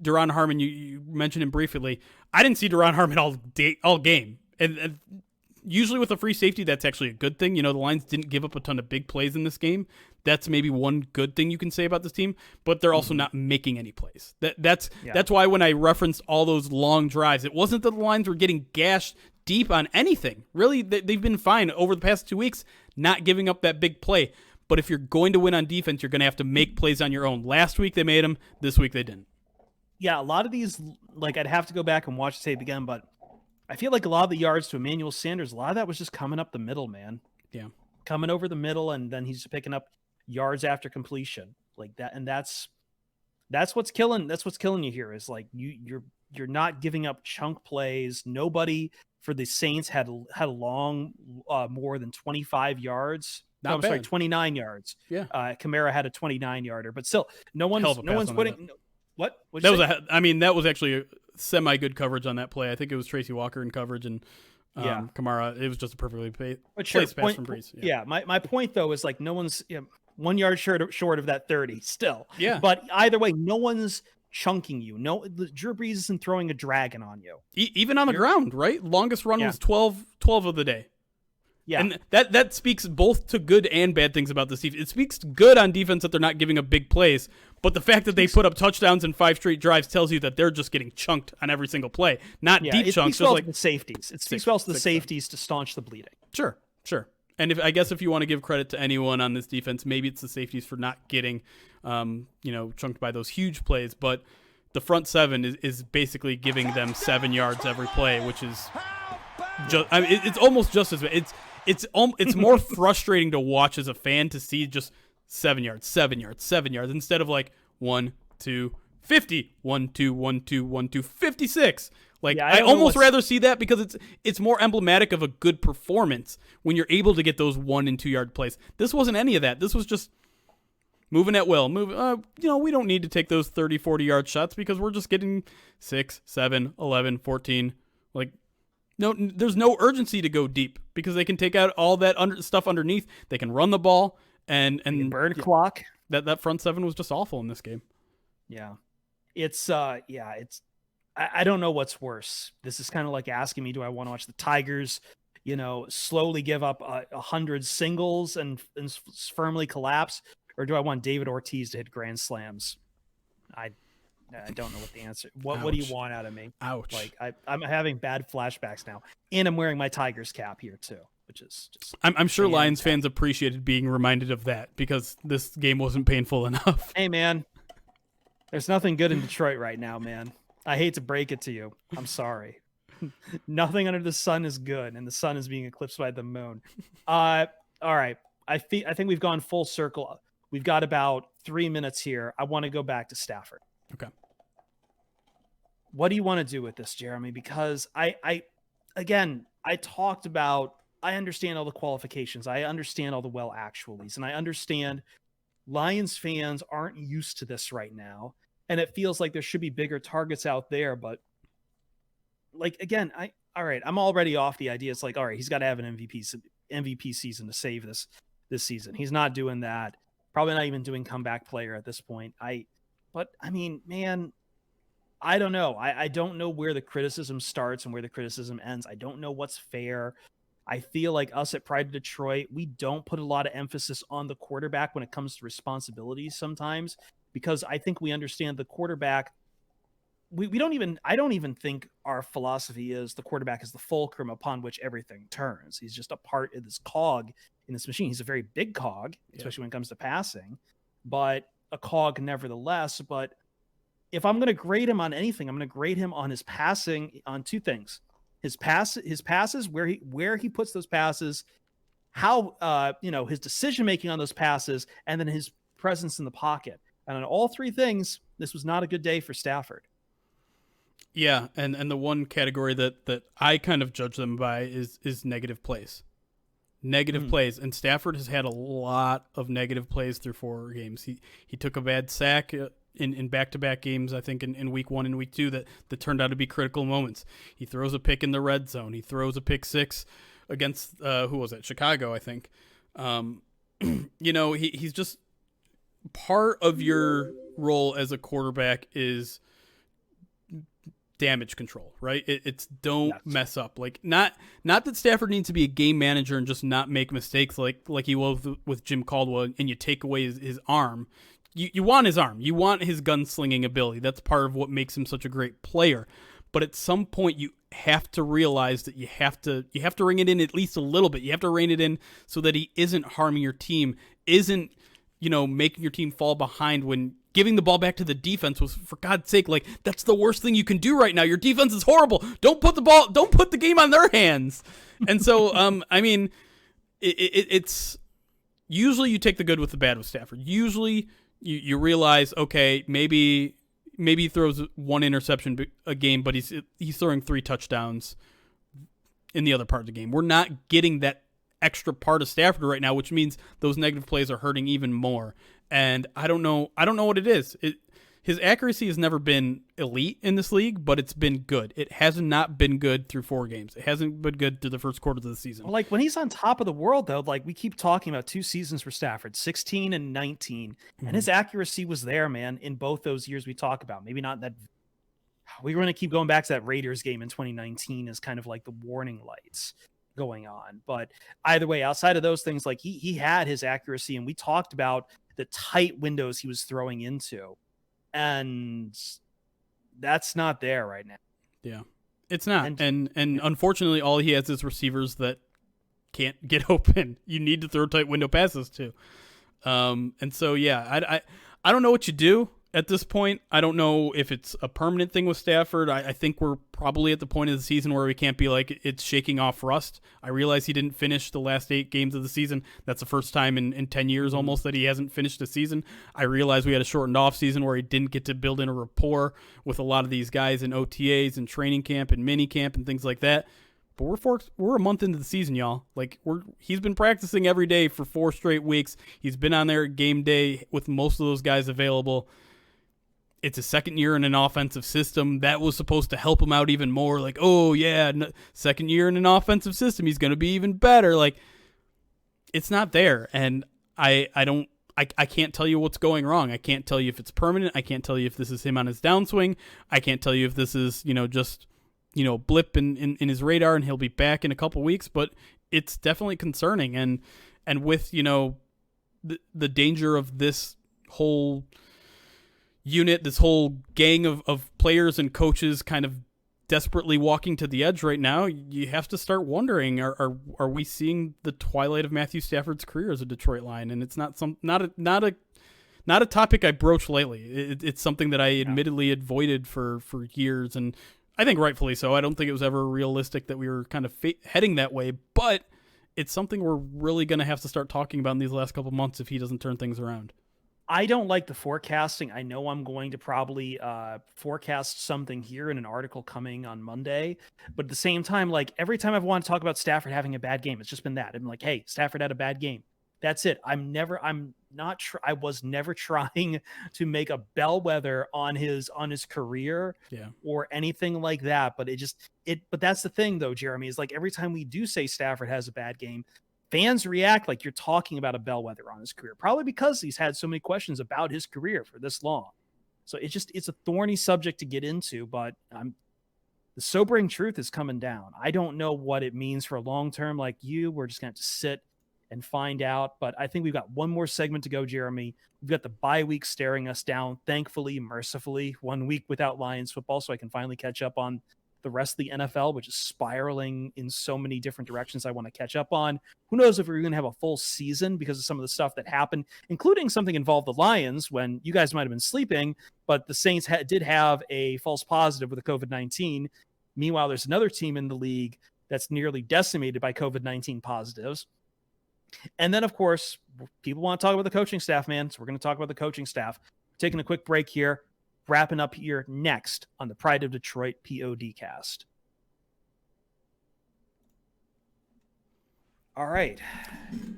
Duron Harmon, you mentioned him briefly. I didn't see Duron Harmon all game. And usually with a free safety, that's actually a good thing. The Lions didn't give up a ton of big plays in this game. That's maybe one good thing you can say about this team, but they're also not making any plays. That's why when I referenced all those long drives, it wasn't that the Lions were getting gashed deep on anything. Really, they've been fine over the past 2 weeks, not giving up that big play. But if you're going to win on defense, you're going to have to make plays on your own. Last week they made them. This week they didn't. Yeah, a lot of these, like, I'd have to go back and watch the tape again, but I feel like a lot of the yards to Emmanuel Sanders, a lot of that was just coming up the middle, man. Yeah. Coming over the middle, and then he's picking up yards after completion. Like that, and that's what's killing you here, is like you're not giving up chunk plays. Nobody for the Saints had a long more than 25 yards. Not bad. Sorry, 29 yards. Yeah. Kamara had a 29-yarder, but still no one's putting what? That was actually a semi-good coverage on that play. I think it was Tracy Walker in coverage, and Kamara. It was just a perfectly placed pass from Brees. Yeah. My point though is, like, no one's 1 yard short of that 30 still. Yeah. But either way, no one's chunking you. No, Drew Brees isn't throwing a dragon on you. Even on the ground, right? Longest run was 12 of the day. Yeah. And that speaks both to good and bad things about this defense. It speaks good on defense that they're not giving up big plays, but the fact that they put up touchdowns in 5 straight drives tells you that they're just getting chunked on every single play. Not deep chunks. Just like the safeties. It speaks well to the safeties to staunch the bleeding. Sure. And I guess if you want to give credit to anyone on this defense, maybe it's the safeties for not getting, chunked by those huge plays. But the front seven is basically giving them 7 yards every play, which is just. It's almost just as bad. It's more frustrating to watch as a fan to see just 7 yards instead of like 1, 2, 50, 1, 2, 1, 2, 1, 2, 56. Like, I almost rather see that because it's more emblematic of a good performance when you're able to get those 1 and 2 yard plays. This wasn't any of that. This was just moving at will. We don't need to take those 30, 40 yard shots because we're just getting 6, 7, 11, 14. Like, no, there's no urgency to go deep because they can take out all that stuff underneath. They can run the ball and burn clock. That front seven was just awful in this game. Yeah. I don't know what's worse. This is kind of like asking me, do I want to watch the Tigers, slowly give up 100 singles and firmly collapse, or do I want David Ortiz to hit grand slams? I don't know what the answer. What do you want out of me? Ouch! Like I'm having bad flashbacks now, and I'm wearing my Tigers cap here too, which is just. I'm sure Lions fans appreciated being reminded of that because this game wasn't painful enough. Hey man, there's nothing good in Detroit right now, man. I hate to break it to you. I'm sorry. Nothing under the sun is good, and the sun is being eclipsed by the moon. All right. I think we've gone full circle. We've got about 3 minutes here. I want to go back to Stafford. Okay. What do you want to do with this, Jeremy? Because I talked about, I understand all the qualifications. I understand all the well actuallys, and I understand Lions fans aren't used to this right now. And it feels like there should be bigger targets out there, but like, again, I'm already off the idea. It's like, all right, he's got to have an MVP season to save this season. He's not doing that. Probably not even doing comeback player at this point. Man, I don't know. I don't know where the criticism starts and where the criticism ends. I don't know what's fair. I feel like us at Pride of Detroit, we don't put a lot of emphasis on the quarterback when it comes to responsibilities sometimes, because I think we understand the quarterback. We don't even, I don't even think our philosophy is the quarterback is the fulcrum upon which everything turns. He's just a part of this cog in this machine. He's a very big cog, especially when it comes to passing, but a cog nevertheless. But if I'm going to grade him on anything, I'm going to grade him on his passing on two things: his passes, where he puts those passes, how his decision making on those passes, and then his presence in the pocket. And on all three things, this was not a good day for Stafford. Yeah, and the one category that I kind of judge them by is negative plays. Negative plays, and Stafford has had a lot of negative plays through 4 games. He took a bad sack in back-to-back games, I think, in week 1 and week 2 that turned out to be critical moments. He throws a pick in the red zone. He throws a pick 6 against, who was it? Chicago, I think. He's just part of your role as a quarterback is damage control, right? It's don't mess up. Like not that Stafford needs to be a game manager and just not make mistakes like he was with Jim Caldwell, and you take away his arm. You want his arm. You want his gunslinging ability. That's part of what makes him such a great player. But at some point, you have to realize that you have to ring it in at least a little bit. You have to rein it in so that he isn't harming your team, isn't making your team fall behind when giving the ball back to the defense was, for God's sake, like that's the worst thing you can do right now. Your defense is horrible. Don't put the game on their hands. And so, it's usually you take the good with the bad with Stafford. Usually you realize, okay, maybe he throws 1 interception a game, but he's throwing 3 touchdowns in the other part of the game. We're not getting that extra part of Stafford right now, which means those negative plays are hurting even more. And I don't know what it is. His accuracy has never been elite in this league, but it's been good. It has not been good through 4 games. It hasn't been good through the first quarter of the season. Well, like when he's on top of the world, though, like we keep talking about 2 seasons for Stafford, 16 and 19, and his accuracy was there, man, in both those years we talk about. Maybe not that. We're going to keep going back to that Raiders game in 2019 as kind of like the warning lights going on. But either way, outside of those things, like he had his accuracy, and we talked about the tight windows he was throwing into, and that's not there right now. Yeah, it's not. And unfortunately, all he has is receivers that can't get open. You need to throw tight window passes too. And so, yeah, I don't know what you do at this point. I don't know if it's a permanent thing with Stafford. I think we're probably at the point of the season where we can't be like it's shaking off rust. I realize he didn't finish the last 8 games of the season. That's the first time in 10 years almost that he hasn't finished a season. I realize we had a shortened off season where he didn't get to build in a rapport with a lot of these guys in OTAs and training camp and mini camp and things like that. But we're a month into the season, y'all. Like he's been practicing every day for 4 straight weeks. He's been on there at game day with most of those guys available. It's a second year in an offensive system that was supposed to help him out even more. Like, oh yeah, second year in an offensive system, he's going to be even better. Like, it's not there, and I can't tell you what's going wrong. I can't tell you if it's permanent. I can't tell you if this is him on his downswing. I can't tell you if this is just blip in his radar and he'll be back in a couple weeks. But it's definitely concerning, and with the danger of this whole unit, this whole gang of players and coaches kind of desperately walking to the edge right now, you have to start wondering, are we seeing the twilight of Matthew Stafford's career as a Detroit Lion? And it's not a topic I broach lately. It's something that I admittedly avoided for years, and I think rightfully so. I don't think it was ever realistic that we were kind of heading that way, but it's something we're really going to have to start talking about in these last couple months if he doesn't turn things around. I don't like the forecasting. I know I'm going to probably forecast something here in an article coming on Monday, but at the same time, like every time I've wanted to talk about Stafford having a bad game, it's just been that. I'm like, hey, Stafford had a bad game. That's it. I was never trying to make a bellwether on his career or anything like that. But but that's the thing though, Jeremy, is like every time we do say Stafford has a bad game, fans react like you're talking about a bellwether on his career, probably because he's had so many questions about his career for this long. So it's a thorny subject to get into, but the sobering truth is coming down. I don't know what it means for a long term. Like you, we're just going to have to sit and find out. But I think we've got one more segment to go, Jeremy. We've got the bye week staring us down, thankfully, mercifully. 1 week without Lions football, so I can finally catch up on the rest of the NFL, which is spiraling in so many different directions I want to catch up on. Who knows if we're going to have a full season because of some of the stuff that happened, including something involved the Lions when you guys might have been sleeping, but the Saints did have a false positive with the COVID-19. Meanwhile, there's another team in the league that's nearly decimated by COVID-19 positives. And then, of course, people want to talk about the coaching staff, man. So we're going to talk about the coaching staff. We're taking a quick break here, wrapping up here next on the Pride of Detroit PODcast. All right.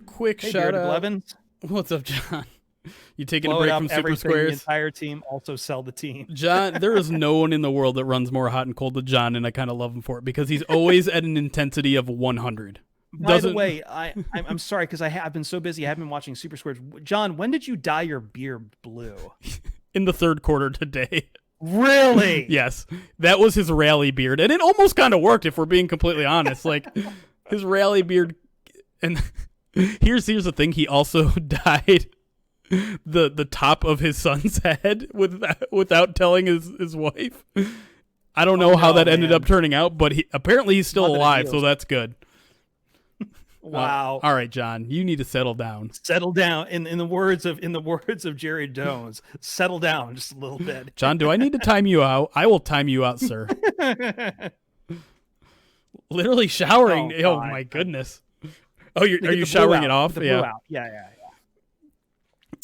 Quick shout out. Blevins. What's up, John? You taking Blow a break from Super Squares? The entire team, also sell the team. John, there is no one in the world that runs more hot and cold than John, and I kind of love him for it because he's always at an intensity of 100. By the way, I'm sorry because I've been so busy. I haven't been watching Super Squares. John, when did you dye your beard blue? In the third quarter today. Really? Yes. That was his rally beard. And it almost kind of worked if we're being completely honest. Like his rally beard. And here's the thing. He also dyed the top of his son's head without telling his wife. I don't know how that ended up turning out, but apparently he's still alive, so that's good. Wow. All right, John, you need to settle down. Settle down. In the words of Jerry Jones, settle down just a little bit. John, do I need to time you out? I will time you out, sir. Literally showering. Oh my goodness. Oh, are you showering it off? Yeah. Yeah.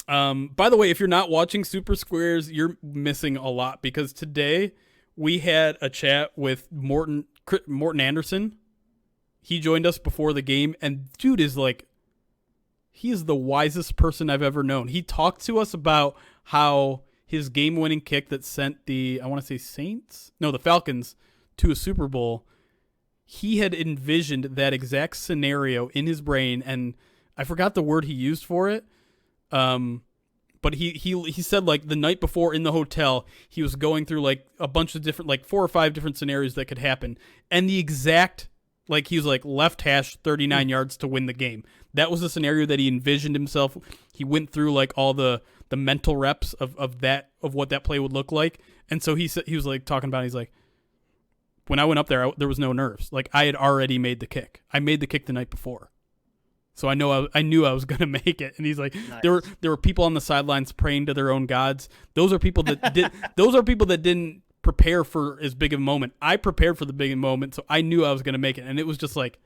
By the way, if you're not watching Super Squares, you're missing a lot because today we had a chat with Morton Anderson. He joined us before the game, and dude is like, he is the wisest person I've ever known. He talked to us about how his game-winning kick that sent the Falcons to a Super Bowl, he had envisioned that exact scenario in his brain, and I forgot the word he used for it. But he said like the night before in the hotel, he was going through like a bunch of different, like 4 or 5 different scenarios that could happen. And the exact, like he was like left hash 39 yards to win the game. That was the scenario that he envisioned himself. He went through like all the mental reps of what that play would look like. And so he said, he was like talking about, he's like, when I went up there, there was no nerves. Like I had already made the kick. I made the kick the night before. So I knew I was going to make it. And he's like, nice. There were people on the sidelines praying to their own gods. Those are people that didn't prepare for as big of a moment. I prepared for the big moment, so I knew I was going to make it. And it was just like,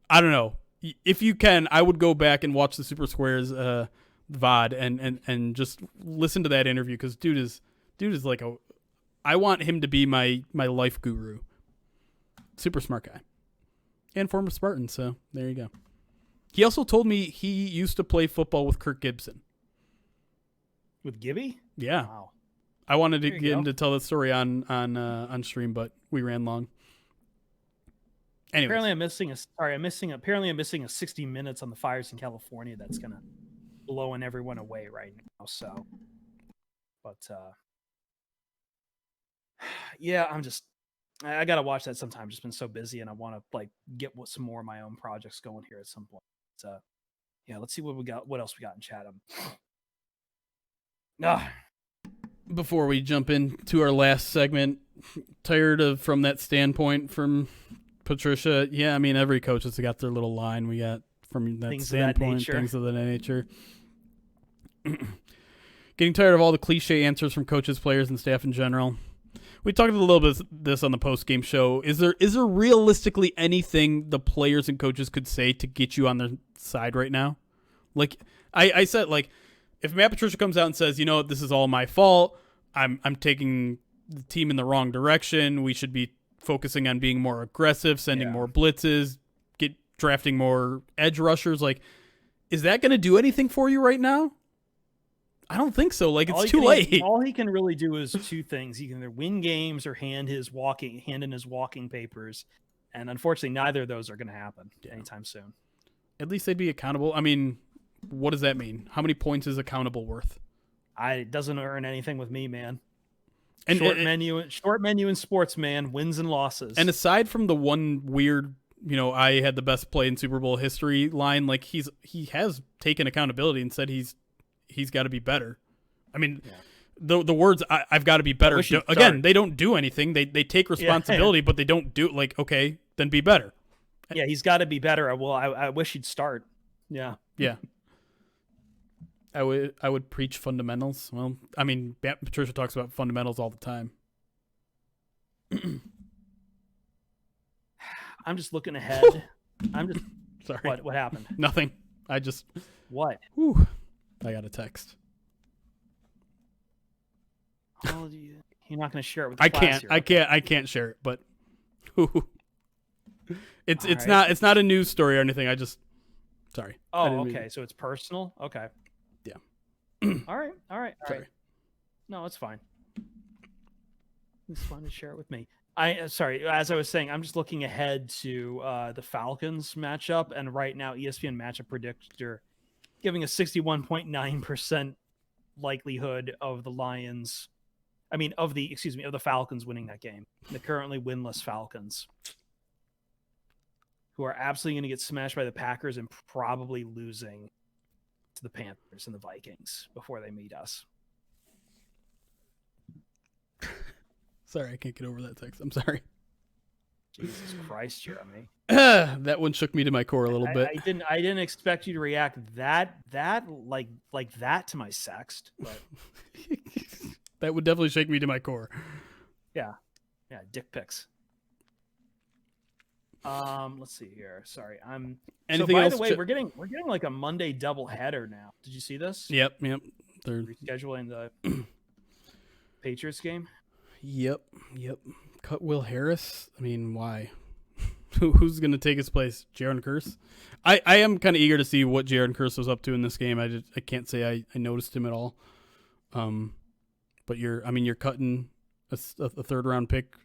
I don't know. If you can, I would go back and watch the Super Squares VOD and just listen to that interview because dude is like I want him to be my life guru. Super smart guy. And former Spartan, so there you go. He also told me he used to play football with Kirk Gibson. With Gibby? Yeah. Wow. I wanted to get him to tell the story on stream, but we ran long. Anyways. Apparently I'm missing a 60 minutes on the fires in California that's gonna blowing everyone away right now. So, but yeah, I gotta watch that sometime. Just been so busy, and I want to like get some more of my own projects going here at some point. Yeah, let's see what we got. What else we got in Chatham? Before we jump into our last segment, tired of from that standpoint from Patricia. Yeah, I mean every coach has got their little line. We got from that standpoint, things of that nature. Getting tired of all the cliche answers from coaches, players, and staff in general. We talked a little bit of this on the post-game show. Is there realistically anything the players and coaches could say to get you on their side right now? Like I said, like if Matt Patricia comes out and says, you know, this is all my fault. I'm taking the team in the wrong direction. We should be focusing on being more aggressive, sending more blitzes, drafting more edge rushers. Like, is that going to do anything for you right now? I don't think so. Like, it's too late. All he can really do is two things. He can either win games or hand in his walking papers. And unfortunately, neither of those are going to happen anytime soon. At least they'd be accountable. I mean, what does that mean? How many points is accountable worth? It doesn't earn anything with me, man. And short menu in sports, man. Wins and losses. And aside from the one weird, I had the best play in Super Bowl history line, like he has taken accountability and said he's got to be better. I mean, the words I've got to be better. Again, they don't do anything. They take responsibility, but they don't do like, okay, then be better. Yeah, he's got to be better. Well, I wish he'd start. Yeah. Yeah. I would preach fundamentals. Well, I mean, Patricia talks about fundamentals all the time. I'm just looking ahead. I'm just sorry. What happened? Nothing. I just what? Whew, I got a text. Oh, you're not going to share it with the class here. I can't share it, but it's not a news story or anything. Sorry. Oh, okay. So it's personal. Okay. Yeah. All right. Sorry. No, it's fine. It's fun to share it with me. Sorry. As I was saying, I'm just looking ahead to the Falcons matchup, and right now ESPN matchup predictor giving a 61.9% likelihood of the Lions. I mean, of the Falcons winning that game. The currently winless Falcons, who are absolutely going to get smashed by the Packers and probably losing to the Panthers and the Vikings before they meet us. Sorry, I can't get over that text. I'm sorry. Jesus Christ, Jeremy. That one shook me to my core a little bit. I didn't expect you to react that like that to my sext, but that would definitely shake me to my core. Yeah, dick pics. Let's see here. Sorry, I'm. Anything so by else the way, we're getting like a Monday doubleheader now. Did you see this? Yep. They're rescheduling the Patriots game. Yep. Cut Will Harris. I mean, why? Who's going to take his place? Jaron Kearse? I am kind of eager to see what Jaron Kearse was up to in this game. I can't say I noticed him at all. But you're cutting a third round pick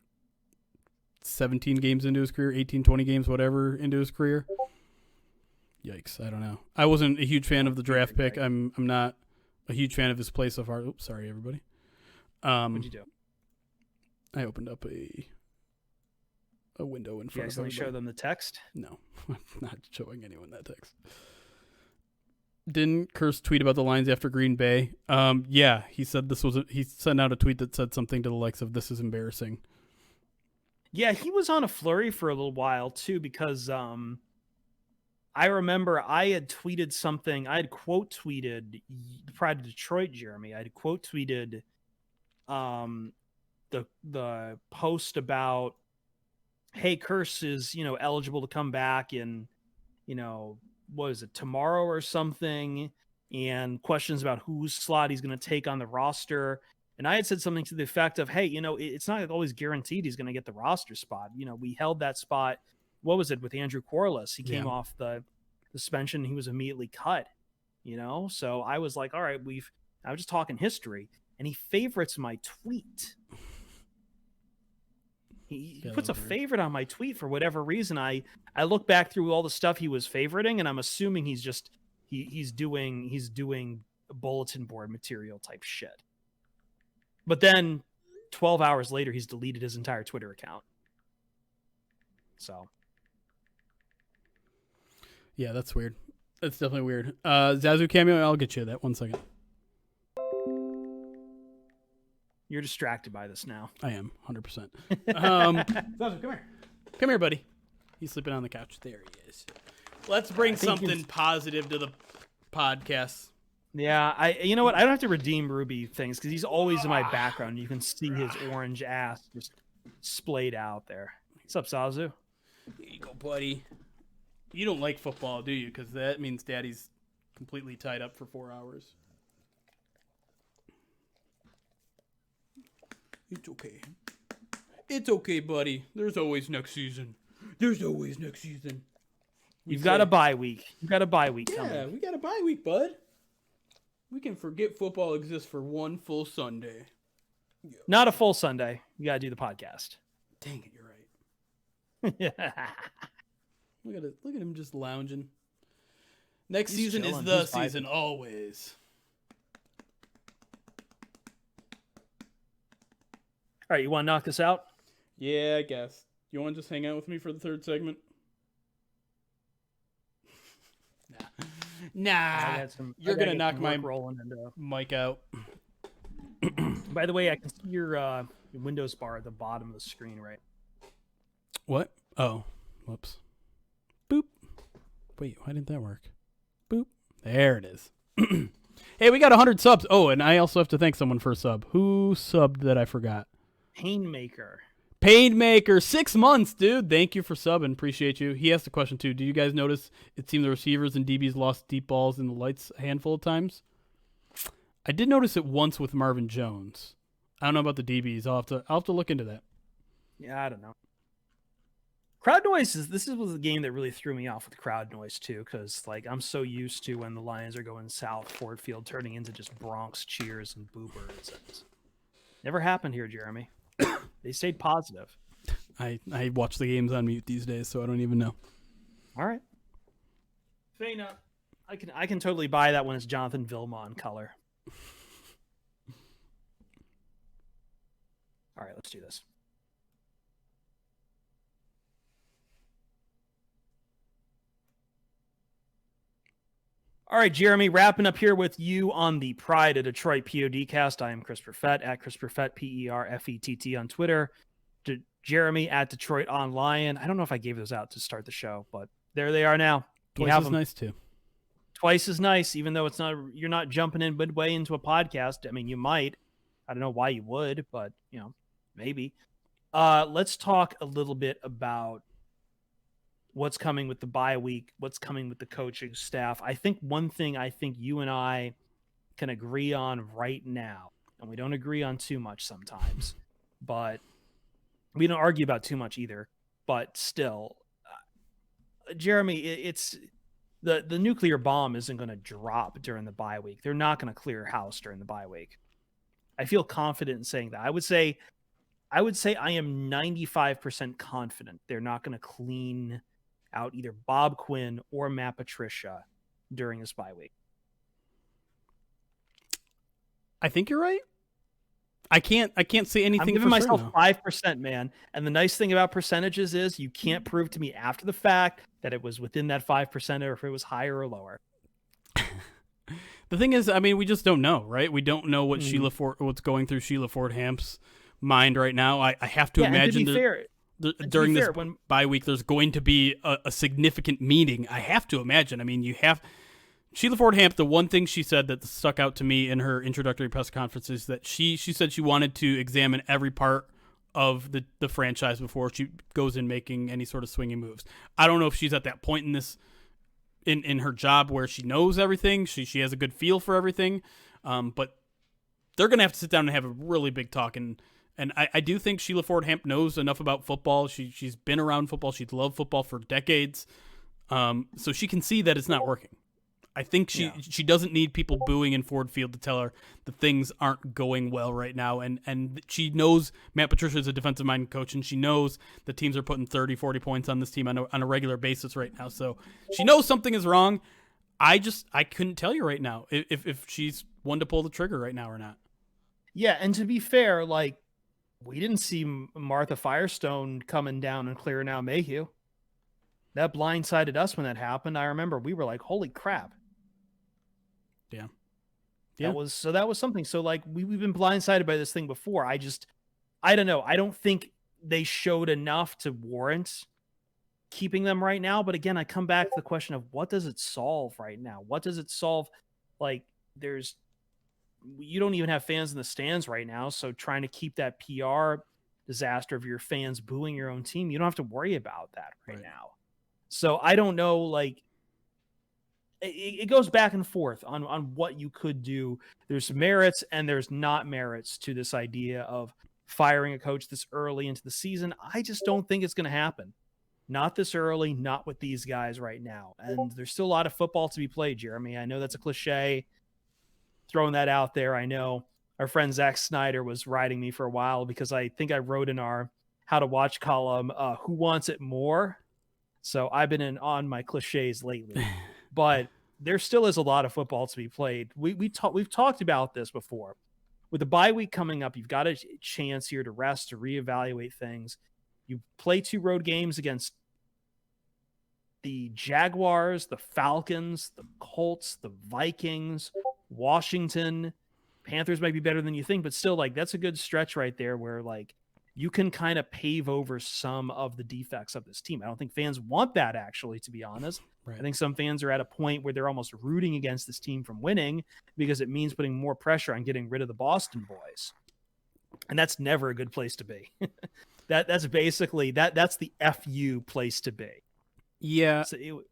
17 games into his career, 18, 20 games, whatever, into his career. Yikes. I don't know. I wasn't a huge fan of the draft pick. I'm not a huge fan of his play so far. Oops, sorry, everybody. What'd you do? I opened up a window in front of accidentally everybody. show them the text? No, I'm not showing anyone that text. Didn't Kearse tweet about the Lions after Green Bay? Yeah, he said he sent out a tweet that said something to the likes of, "This is embarrassing." Yeah, he was on a flurry for a little while too, because I remember I had tweeted something. I had quote tweeted the Pride of Detroit, Jeremy. I had quote tweeted the post about, hey, Kearse is eligible to come back in what is it, tomorrow or something, and questions about whose slot he's going to take on the roster. And I had said something to the effect of, hey, it's not always guaranteed he's going to get the roster spot. We held that spot. What was it with Andrew Corliss? He came off the suspension. He was immediately cut, So I was like, all right, I was just talking history, and he favorites my tweet. He puts a favorite on my tweet for whatever reason. I look back through all the stuff he was favoriting, and I'm assuming he's doing bulletin board material type shit. But then 12 hours later, he's deleted his entire Twitter account. So. Yeah, that's weird. That's definitely weird. Zazu cameo, I'll get you that 1 second. You're distracted by this now. I am, 100%. Zazu, come here. Come here, buddy. He's sleeping on the couch. There he is. Let's bring something positive to the podcast. Yeah, you know what? I don't have to redeem Ruby things because he's always in my background. You can see his orange ass just splayed out there. What's up, Zazu? Here you go, buddy. You don't like football, do you? Because that means Daddy's completely tied up for 4 hours. It's okay. It's okay, buddy. There's always next season. You've got a bye week. You've got a bye week coming. Yeah, we got a bye week, bud. We can forget football exists for one full Sunday. Not a full Sunday. You got to do the podcast. Dang it, you're right. Look at him just lounging. Next season is the season, always. right, you want to knock this out? Yeah, I guess. You want to just hang out with me for the third segment? Nah. You're going to knock my rolling mic out. By the way, I can see your Windows bar at the bottom of the screen, right? What? Oh, whoops. Boop. Wait, why didn't that work? Boop. There it is. Hey, we got 100 subs. Oh, and I also have to thank someone for a sub. Who subbed that I forgot? Painmaker. Painmaker, 6 months, dude. Thank you for subbing. Appreciate you. He asked a question, too. Do you guys notice it seemed the receivers and DBs lost deep balls in the lights a handful of times? I did notice it once with Marvin Jones. I don't know about the DBs. I'll have to look into that. Yeah, I don't know. Crowd noise this was a game that really threw me off with crowd noise too, because like I'm so used to when the Lions are going south, Ford Field turning into just Bronx cheers and boo birds. Never happened here, Jeremy. They stayed positive. I watch the games on mute these days, so I don't even know. All right. Fair enough. I can totally buy that when it's Jonathan Vilma in color. All right, let's do this. All right, Jeremy, wrapping up here with you on the Pride of Detroit PODcast. I am Chris Perfett at Chris Perfett, Perfett on Twitter. Jeremy at Detroit On Lion. I don't know if I gave those out to start the show, but there they are now. Twice as nice too. Twice as nice, even though you're not jumping in midway into a podcast. I mean, you might. I don't know why you would, but maybe. Let's talk a little bit about what's coming with the bye week, what's coming with the coaching staff. I think one thing you and I can agree on right now, and we don't agree on too much sometimes, but we don't argue about too much either, but still, Jeremy, it's the nuclear bomb isn't going to drop during the bye week. They're not going to clear house during the bye week. I feel confident in saying that. I would say I am 95% confident they're not going to clean out either Bob Quinn or Matt Patricia during this bye week. I think you're right. I can't say anything. I'm giving myself 5%, man. And the nice thing about percentages is you can't prove to me after the fact that it was within that 5% or if it was higher or lower. The thing is, I mean, we just don't know, right? We don't know what what's going through Sheila Ford Hamp's mind right now. I have to imagine during this bye week, there's going to be a significant meeting. I have to imagine. I mean, you have Sheila Ford Hamp. The one thing she said that stuck out to me in her introductory press conference is that she said she wanted to examine every part of the franchise before she goes in making any sort of swinging moves. I don't know if she's at that point in this in her job where she knows everything. She has a good feel for everything, but they're going to have to sit down and have a really big talk. And I do think Sheila Ford Hamp knows enough about football. She's been around football. She's loved football for decades. So she can see that it's not working. I think she doesn't need people booing in Ford Field to tell her that things aren't going well right now. And she knows Matt Patricia is a defensive-minded coach, and she knows the teams are putting 30, 40 points on this team on a regular basis right now. So she knows something is wrong. I couldn't tell you right now if she's one to pull the trigger right now or not. Yeah, and to be fair, like, we didn't see Martha Firestone coming down and clearing out Mayhew. That blindsided us when that happened. I remember we were like, holy crap. Yeah. That was something. So like we've been blindsided by this thing before. I don't know. I don't think they showed enough to warrant keeping them right now. But again, I come back to the question of what does it solve right now? What does it solve? Like you don't even have fans in the stands right now. So trying to keep that PR disaster of your fans booing your own team, you don't have to worry about that right now. So I don't know, like, it goes back and forth on what you could do. There's merits and there's not merits to this idea of firing a coach this early into the season. I just don't think it's going to happen. Not this early, not with these guys right now. And there's still a lot of football to be played, Jeremy. I know that's a cliche, throwing that out there. I know our friend Zach Snyder was riding me for a while because I think I wrote in our How to Watch column, who wants it more? So I've been on my cliches lately, but there still is a lot of football to be played. We've talked about this before. with the bye week coming up, you've got a chance here to rest, to reevaluate things. You play 2 road games against the Jaguars, the Falcons, the Colts, the Vikings, Washington. Panthers might be better than you think, but still, like, that's a good stretch right there where, like, you can kind of pave over some of the defects of this team. I don't think fans want that, actually, to be honest. Right. I think some fans are at a point where they're almost rooting against this team from winning because it means putting more pressure on getting rid of the Boston boys. And that's never a good place to be. That's basically that's the FU place to be. Yeah. So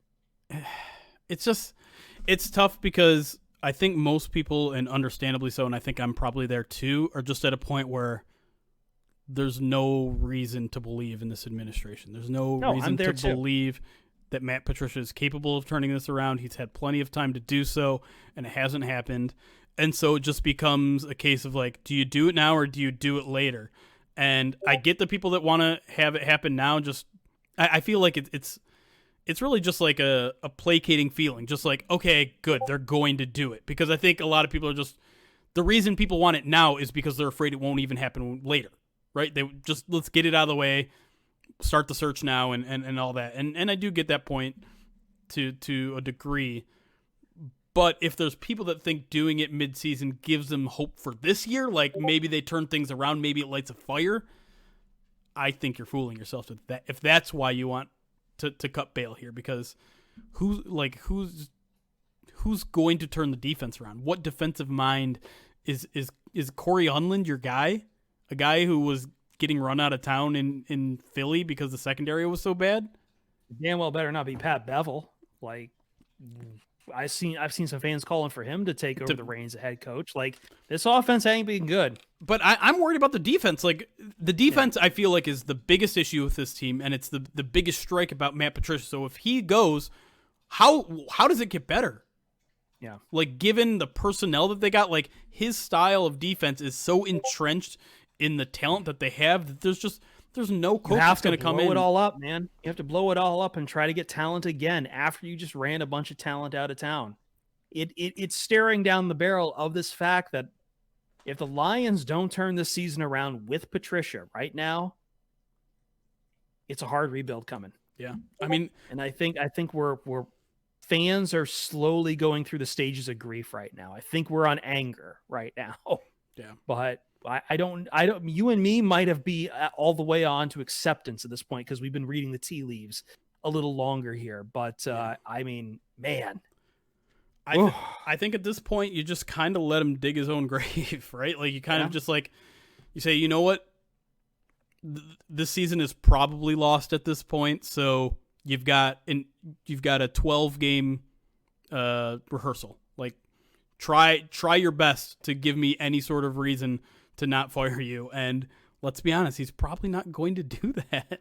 it's tough because I think most people, and understandably so, and I think I'm probably there too, are just at a point where there's no reason to believe in this administration. There's no reason to believe that Matt Patricia is capable of turning this around. He's had plenty of time to do so, and it hasn't happened. And so it just becomes a case of, like, do you do it now or do you do it later? And I get the people that want to have it happen now. Just I feel like it's really just like a placating feeling. Just like, okay, good, they're going to do it. Because I think a lot of people are just, the reason people want it now is because they're afraid it won't even happen later. Right? They just, let's get it out of the way, start the search now, and all that. And I do get that point to a degree. But if there's people that think doing it mid-season gives them hope for this year, like maybe they turn things around, maybe it lights a fire, I think you're fooling yourself with that. If that's why you want to cut bail here, because who's going to turn the defense around? What defensive mind is Corey Unland your guy? A guy who was getting run out of town in Philly because the secondary was so bad? Damn well better not be Pat Bevel. Like, I've seen some fans calling for him to take over the reins of head coach. Like, this offense ain't being good. But I'm worried about the defense. Like, the defense, I feel like, is the biggest issue with this team, and it's the biggest strike about Matt Patricia. So if he goes, how does it get better? Yeah. Like, given the personnel that they got, like, his style of defense is so entrenched in the talent that they have that there's no coach that's going to come in. Blow it all up, man. You have to blow it all up and try to get talent again after you just ran a bunch of talent out of town. It's staring down the barrel of this fact that if the Lions don't turn this season around with Patricia right now, it's a hard rebuild coming. Yeah. I mean, and I think we're fans are slowly going through the stages of grief right now. I think we're on anger right now. Yeah. But I don't, you and me might have be all the way on to acceptance at this point because we've been reading the tea leaves a little longer here. But I mean, man, I think at this point you just kind of let him dig his own grave, right? Like you kind of just like, you say, you know what, this season is probably lost at this point. So you've got a 12-game rehearsal. Like try your best to give me any sort of reason to not fire you. And let's be honest, he's probably not going to do that.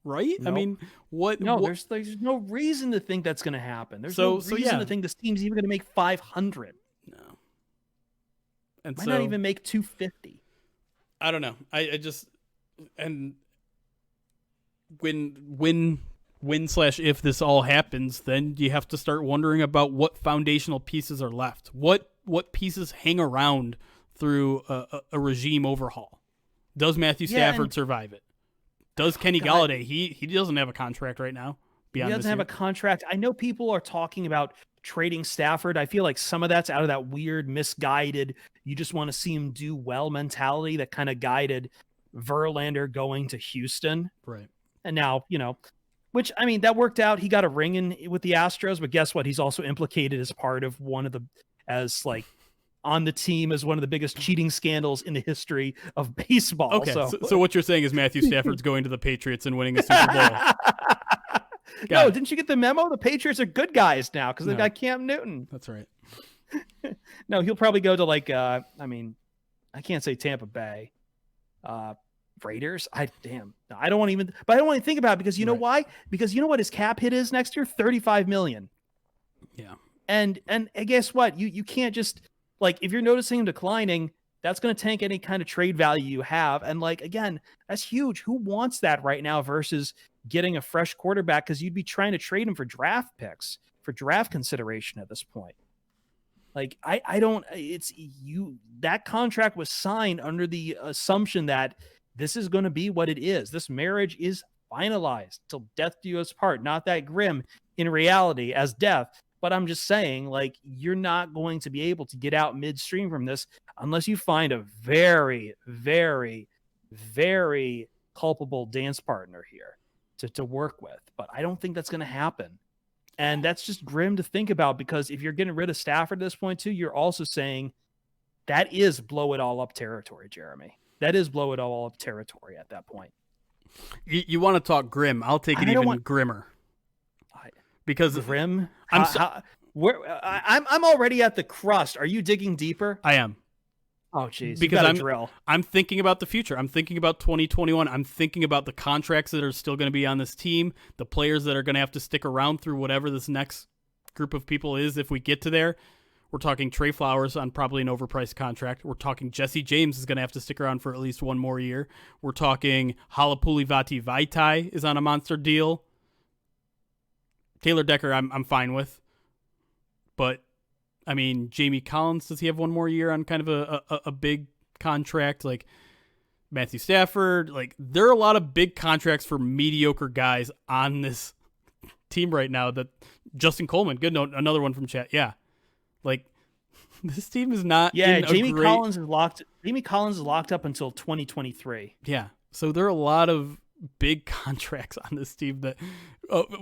Right? Nope. I mean, what? No, there's no reason to think that's going to happen. There's no reason to think this team's even going to make 500. No. And might not even make 250. I don't know. I just, and when/if this all happens, then you have to start wondering about what foundational pieces are left. What pieces hang around through a regime overhaul? Does Matthew Stafford survive it? Does Kenny Galladay? He doesn't have a contract right now. He doesn't have a contract. I know people are talking about trading Stafford. I feel like some of that's out of that weird, misguided, you just want to see him do well mentality that kind of guided Verlander going to Houston. Right. And now, which, I mean, that worked out. He got a ring in with the Astros, but guess what? He's also implicated as part of on the team as one of the biggest cheating scandals in the history of baseball. Okay, so what you're saying is Matthew Stafford's going to the Patriots and winning a Super Bowl. No, didn't you get the memo? The Patriots are good guys now because they've got Cam Newton. That's right. No, he'll probably go to I can't say Tampa Bay. Raiders. I don't want to even, but I don't want to think about it because you know why? Because you know what his cap hit is next year? $35 million. Yeah. And guess what? You can't just, like, if you're noticing him declining, that's going to tank any kind of trade value you have. And again, that's huge. Who wants that right now versus getting a fresh quarterback? Because you'd be trying to trade him for draft picks, for draft consideration at this point. Like, I don't, it's you, that contract was signed under the assumption that this is going to be what it is. This marriage is finalized till death do us part. Not that grim in reality as death, but I'm just saying, like, you're not going to be able to get out midstream from this unless you find a very, very, very culpable dance partner here to work with. But I don't think that's going to happen. And that's just grim to think about, because if you're getting rid of Stafford at this point too, you're also saying that is blow it all up territory, Jeremy. That is blow it all up territory at that point. You want to talk grim? I'll take it even grimmer. Because grim, I'm already at the crust. Are you digging deeper? I am. Oh, jeez. Because I'm thinking about the future. I'm thinking about 2021. I'm thinking about the contracts that are still going to be on this team, the players that are going to have to stick around through whatever this next group of people is if we get to there. We're talking Trey Flowers on probably an overpriced contract. We're talking Jesse James is going to have to stick around for at least one more year. We're talking Halapoulivaati Vaitai is on a monster deal. Taylor Decker, I'm fine with. But, I mean, Jamie Collins, does he have one more year on kind of a big contract? Like, Matthew Stafford, like, there are a lot of big contracts for mediocre guys on this team right now. That Justin Coleman, good note, another one from chat. Yeah. Like, this team is not. Yeah, Jamie Collins is locked. Jamie Collins is locked up until 2023. Yeah, so there are a lot of big contracts on this team that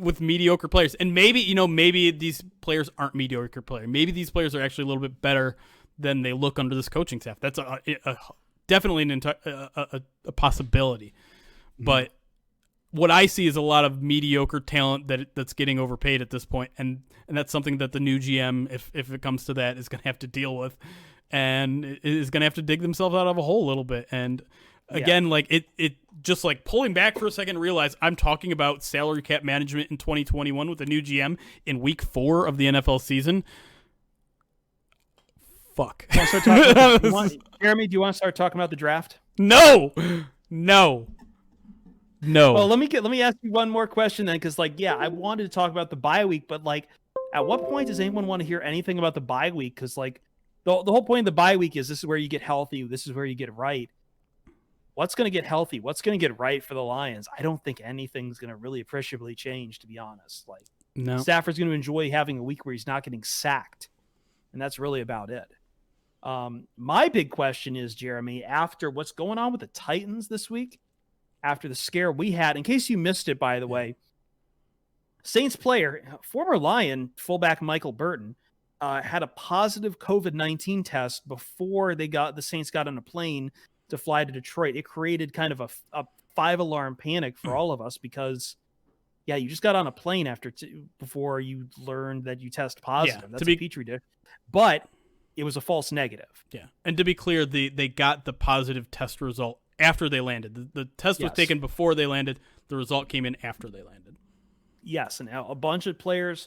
with mediocre players, and maybe these players aren't mediocre players. Maybe these players are actually a little bit better than they look under this coaching staff. That's definitely a possibility, but. What I see is a lot of mediocre talent that's getting overpaid at this point, and that's something that the new GM, if it comes to that, is going to have to deal with, and is going to have to dig themselves out of a hole a little bit. And again, like it just like pulling back for a second, realize I'm talking about salary cap management in 2021 with the new GM in week 4 of the NFL season. Fuck. Jeremy, do you want to start talking about the draft? No. Well, let me ask you one more question then, because I wanted to talk about the bye week, but at what point does anyone want to hear anything about the bye week? Because the whole point of the bye week is this is where you get healthy, this is where you get right. What's going to get healthy? What's going to get right for the Lions? I don't think anything's going to really appreciably change, to be honest. No. Stafford's going to enjoy having a week where he's not getting sacked, and that's really about it. My big question is, Jeremy, after what's going on with the Titans this week, after the scare we had, in case you missed it, by the way, Saints player, former Lion fullback Michael Burton, had a positive COVID-19 test before the Saints got on a plane to fly to Detroit. It created kind of a 5-alarm panic for all of us because, you just got on a plane before you learned that you test positive. Yeah, that's a petri dish. But it was a false negative. Yeah, and to be clear, they got the positive test result after they landed. The test was taken before they landed. The result came in after they landed. Yes, and a bunch of players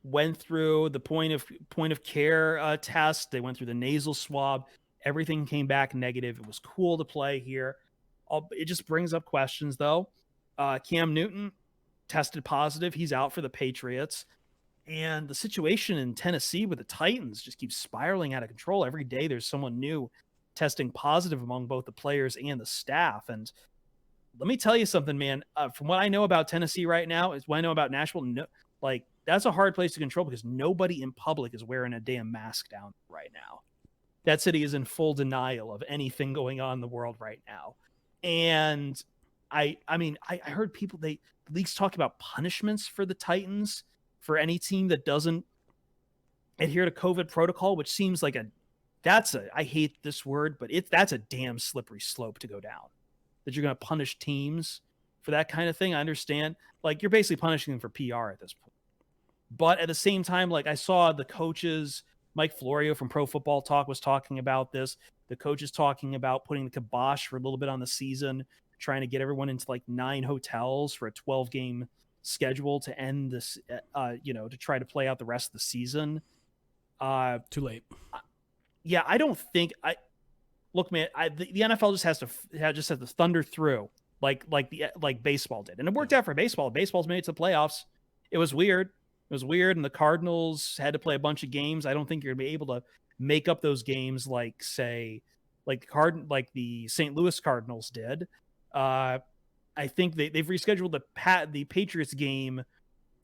went through the point of care test. They went through the nasal swab. Everything came back negative. It was cool to play here. It just brings up questions, though. Cam Newton tested positive. He's out for the Patriots. And the situation in Tennessee with the Titans just keeps spiraling out of control. Every day there's someone new testing positive among both the players and the staff. And let me tell you something, man. From what I know about Tennessee right now, is what I know about Nashville. That's a hard place to control because nobody in public is wearing a damn mask down right now. That city is in full denial of anything going on in the world right now. And I heard leagues talk about punishments for the Titans for any team that doesn't adhere to COVID protocol, which seems like I hate this word, but that's a damn slippery slope to go down. That you're going to punish teams for that kind of thing. I understand. You're basically punishing them for PR at this point. But at the same time, I saw the coaches, Mike Florio from Pro Football Talk was talking about this. The coaches talking about putting the kibosh for a little bit on the season, trying to get everyone into 9 hotels for a 12-game schedule to end this, to try to play out the rest of the season. Too late. Yeah, I don't think look, man, the NFL just has to thunder through like baseball did. And it worked out for baseball. Baseball's made it to the playoffs. It was weird. It was weird, and the Cardinals had to play a bunch of games. I don't think you're gonna be able to make up those games like, say, like the St. Louis Cardinals did. I think they've rescheduled the Patriots game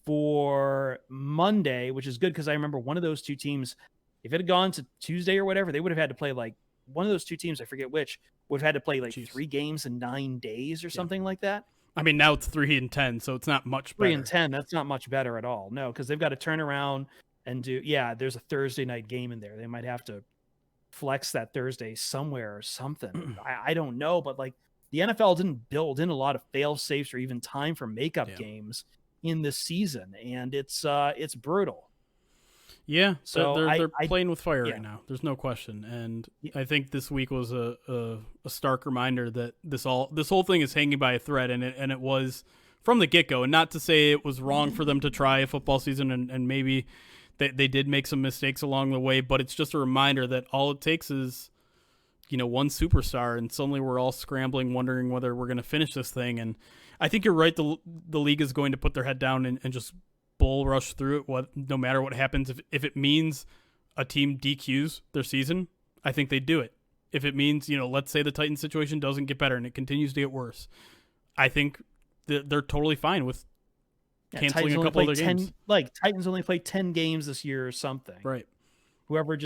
for Monday, which is good because I remember one of those two teams, if it had gone to Tuesday or whatever, they would have had to play like one of those two teams, I forget which, would have had to play like Jeez. 3 games in 9 days or something like that. I mean, now it's 3-10, so it's not much better. 3-10, that's not much better at all. No, because they've got to turn around and do, there's a Thursday night game in there. They might have to flex that Thursday somewhere or something. I don't know, but like the NFL didn't build in a lot of fail safes or even time for makeup games in this season, and it's brutal. Yeah, so they're playing with fire right now. There's no question, and I think this week was a stark reminder that this whole thing is hanging by a thread, and it was from the get go. And not to say it was wrong for them to try a football season, and maybe they did make some mistakes along the way, but it's just a reminder that all it takes is, one superstar, and suddenly we're all scrambling, wondering whether we're going to finish this thing. And I think you're right. The league is going to put their head down and just bull rush through it, no matter what happens. If it means a team DQs their season, I think they do it. If it means, let's say the Titans situation doesn't get better and it continues to get worse, I think they're totally fine with canceling a couple of their games. Like Titans only played 10 games this year or something. Right. Whoever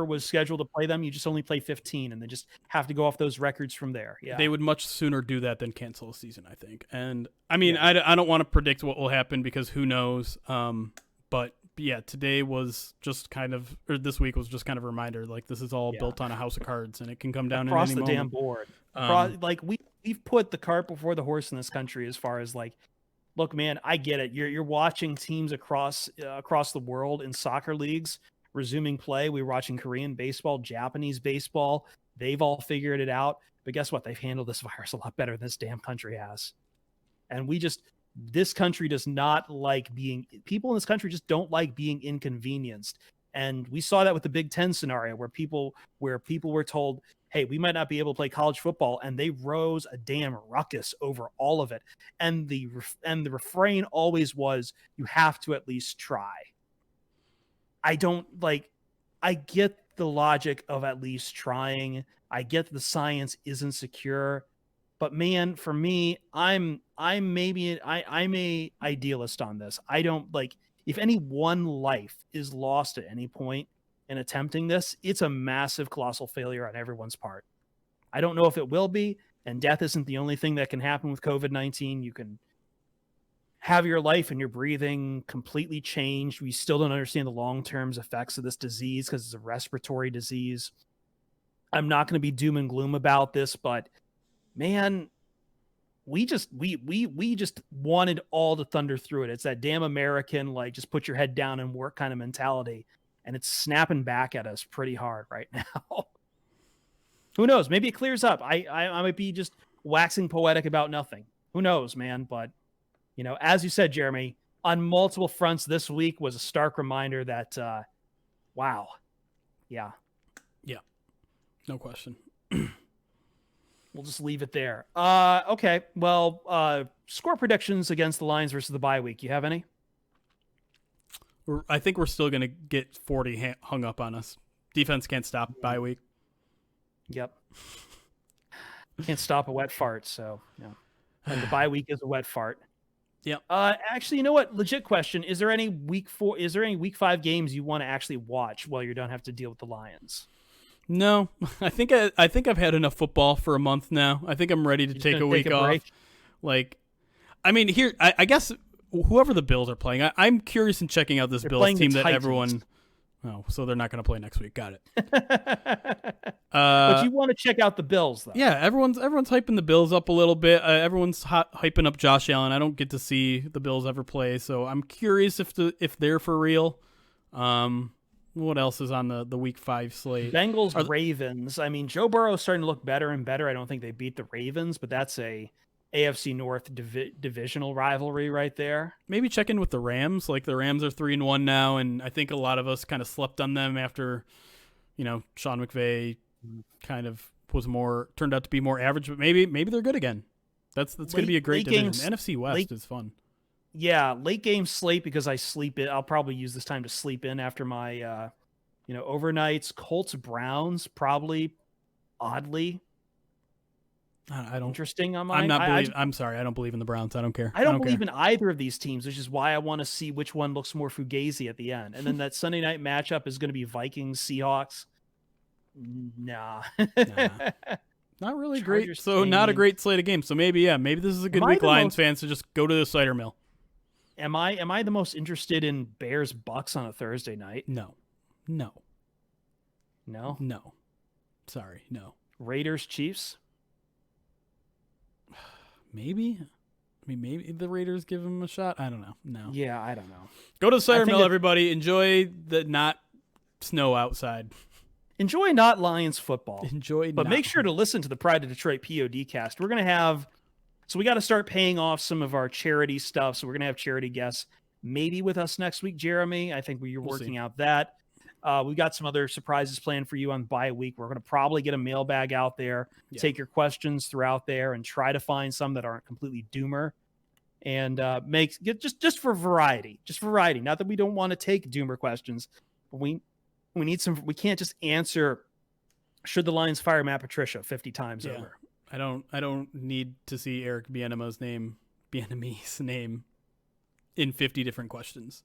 was scheduled to play them, you just only play 15, and then just have to go off those records from there. Yeah, they would much sooner do that than cancel a season, I think. And I mean, I don't want to predict what will happen because who knows. But yeah, today was just this week was just kind of a reminder. Like, this is all built on a house of cards, and it can come down across in any the moment. damn board. Like we've put the cart before the horse in this country as far as like, look, man, I get it. You're watching teams across the world in soccer leagues resuming play. We were watching Korean baseball, Japanese baseball. They've all figured it out. But guess what? They've handled this virus a lot better than this damn country has. And this country does not like people in this country just don't like being inconvenienced. And we saw that with the Big Ten scenario where people were told, hey, we might not be able to play college football. And they rose a damn ruckus over all of it. And the refrain always was, you have to at least try. I get the logic of at least trying. I get the science isn't secure, but man, for me, I'm a idealist on this. I don't if any one life is lost at any point in attempting this, it's a massive, colossal failure on everyone's part. I don't know if it will be, and death isn't the only thing that can happen with COVID-19. You can have your life and your breathing completely changed. We still don't understand the long-term effects of this disease because it's a respiratory disease. I'm not going to be doom and gloom about this, but man, we just wanted all the thunder through it. It's that damn American, just put your head down and work kind of mentality. And it's snapping back at us pretty hard right now. Who knows? Maybe it clears up. I might be just waxing poetic about nothing. Who knows, man? But as you said, Jeremy, on multiple fronts this week was a stark reminder that, wow. Yeah. Yeah. No question. We'll just leave it there. Okay. Well, score predictions against the Lions versus the bye week. You have any? I think we're still going to get 40 hung up on us. Defense can't stop bye week. Yep. Can't stop a wet fart. So, and the bye week is a wet fart. Yeah. Actually, you know what? Legit question. Is there any week 5 games you want to actually watch while you don't have to deal with the Lions? No, I think I've had enough football for a month now. I think I'm ready to take a week off. I guess whoever the Bills are playing, I'm curious in checking out this Bills team that everyone. Oh, so they're not going to play next week. Got it. But you want to check out the Bills, though. Yeah, everyone's hyping the Bills up a little bit. Everyone's hyping up Josh Allen. I don't get to see the Bills ever play, so I'm curious if they're for real. What else is on the week 5 slate? Bengals, Ravens. I mean, Joe Burrow is starting to look better and better. I don't think they beat the Ravens, but that's a AFC North divisional rivalry right there. Maybe check in with the Rams. Like, the Rams are 3-1 now, and I think a lot of us kind of slept on them after, Sean McVay kind of turned out to be more average, but maybe they're good again. That's going to be a great division. NFC West is fun. Yeah, late game slate because I sleep in. I'll probably use this time to sleep in after my overnights. Colts Browns probably oddly I don't. interesting on I'm mine. not I believe. just I'm sorry. I don't believe in the Browns. I don't care. I I don't don't care. believe in either of these teams, which is why I want to see which one looks more fugazi at the end. And then that Sunday night matchup is going to be Vikings Seahawks. Nah. Nah. Not really great. Chargers So not a Canes. great slate of games. So maybe maybe this is a good Am I week, the Lions most fans, to just go to the cider mill. am I the most interested in Bears Bucks on a Thursday night? No. No. No. No. Sorry. No. Raiders Chiefs? Maybe. I mean, maybe the Raiders give them a shot. I don't know. No. Yeah, I don't know. Go to the cider I think mill, everybody. Enjoy the not snow outside. Enjoy not Lions football. Enjoy, but not make sure to listen to the Pride of Detroit POD cast. We're going to have, so we got to start paying off some of our charity stuff. So we're going to have charity guests maybe with us next week, Jeremy. I think we're working out that. We've got some other surprises planned for you on bye week. We're going to probably get a mailbag out there, take your questions throughout there, and try to find some that aren't completely doomer. And just for variety, Not that we don't want to take doomer questions, but we need some. We can't just answer, should the Lions fire Matt Patricia 50 times over? I don't need to see Eric Bieniemy's name in 50 different questions.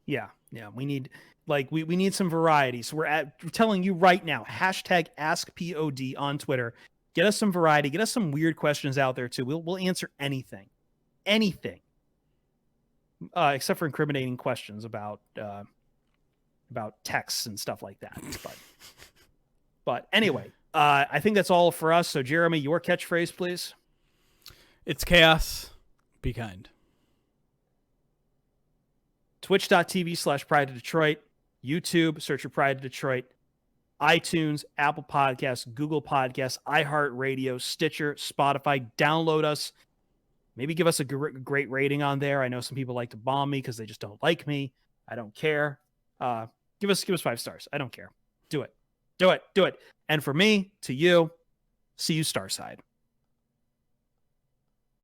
Yeah. We need we need some variety. So we're telling you right now, #AskPOD on Twitter. Get us some variety. Get us some weird questions out there too. We'll answer anything, except for incriminating questions about texts and stuff like that. But anyway, I think that's all for us. So Jeremy, your catchphrase, please. It's chaos. Be kind. Twitch.tv/Pride of Detroit, YouTube, search for Pride of Detroit, iTunes, Apple Podcasts, Google Podcasts, iHeartRadio, Stitcher, Spotify. Download us. Maybe give us a great rating on there. I know some people like to bomb me because they just don't like me. I don't care. Give us 5 stars. I don't care. Do it. And for me, to you, see you Starside.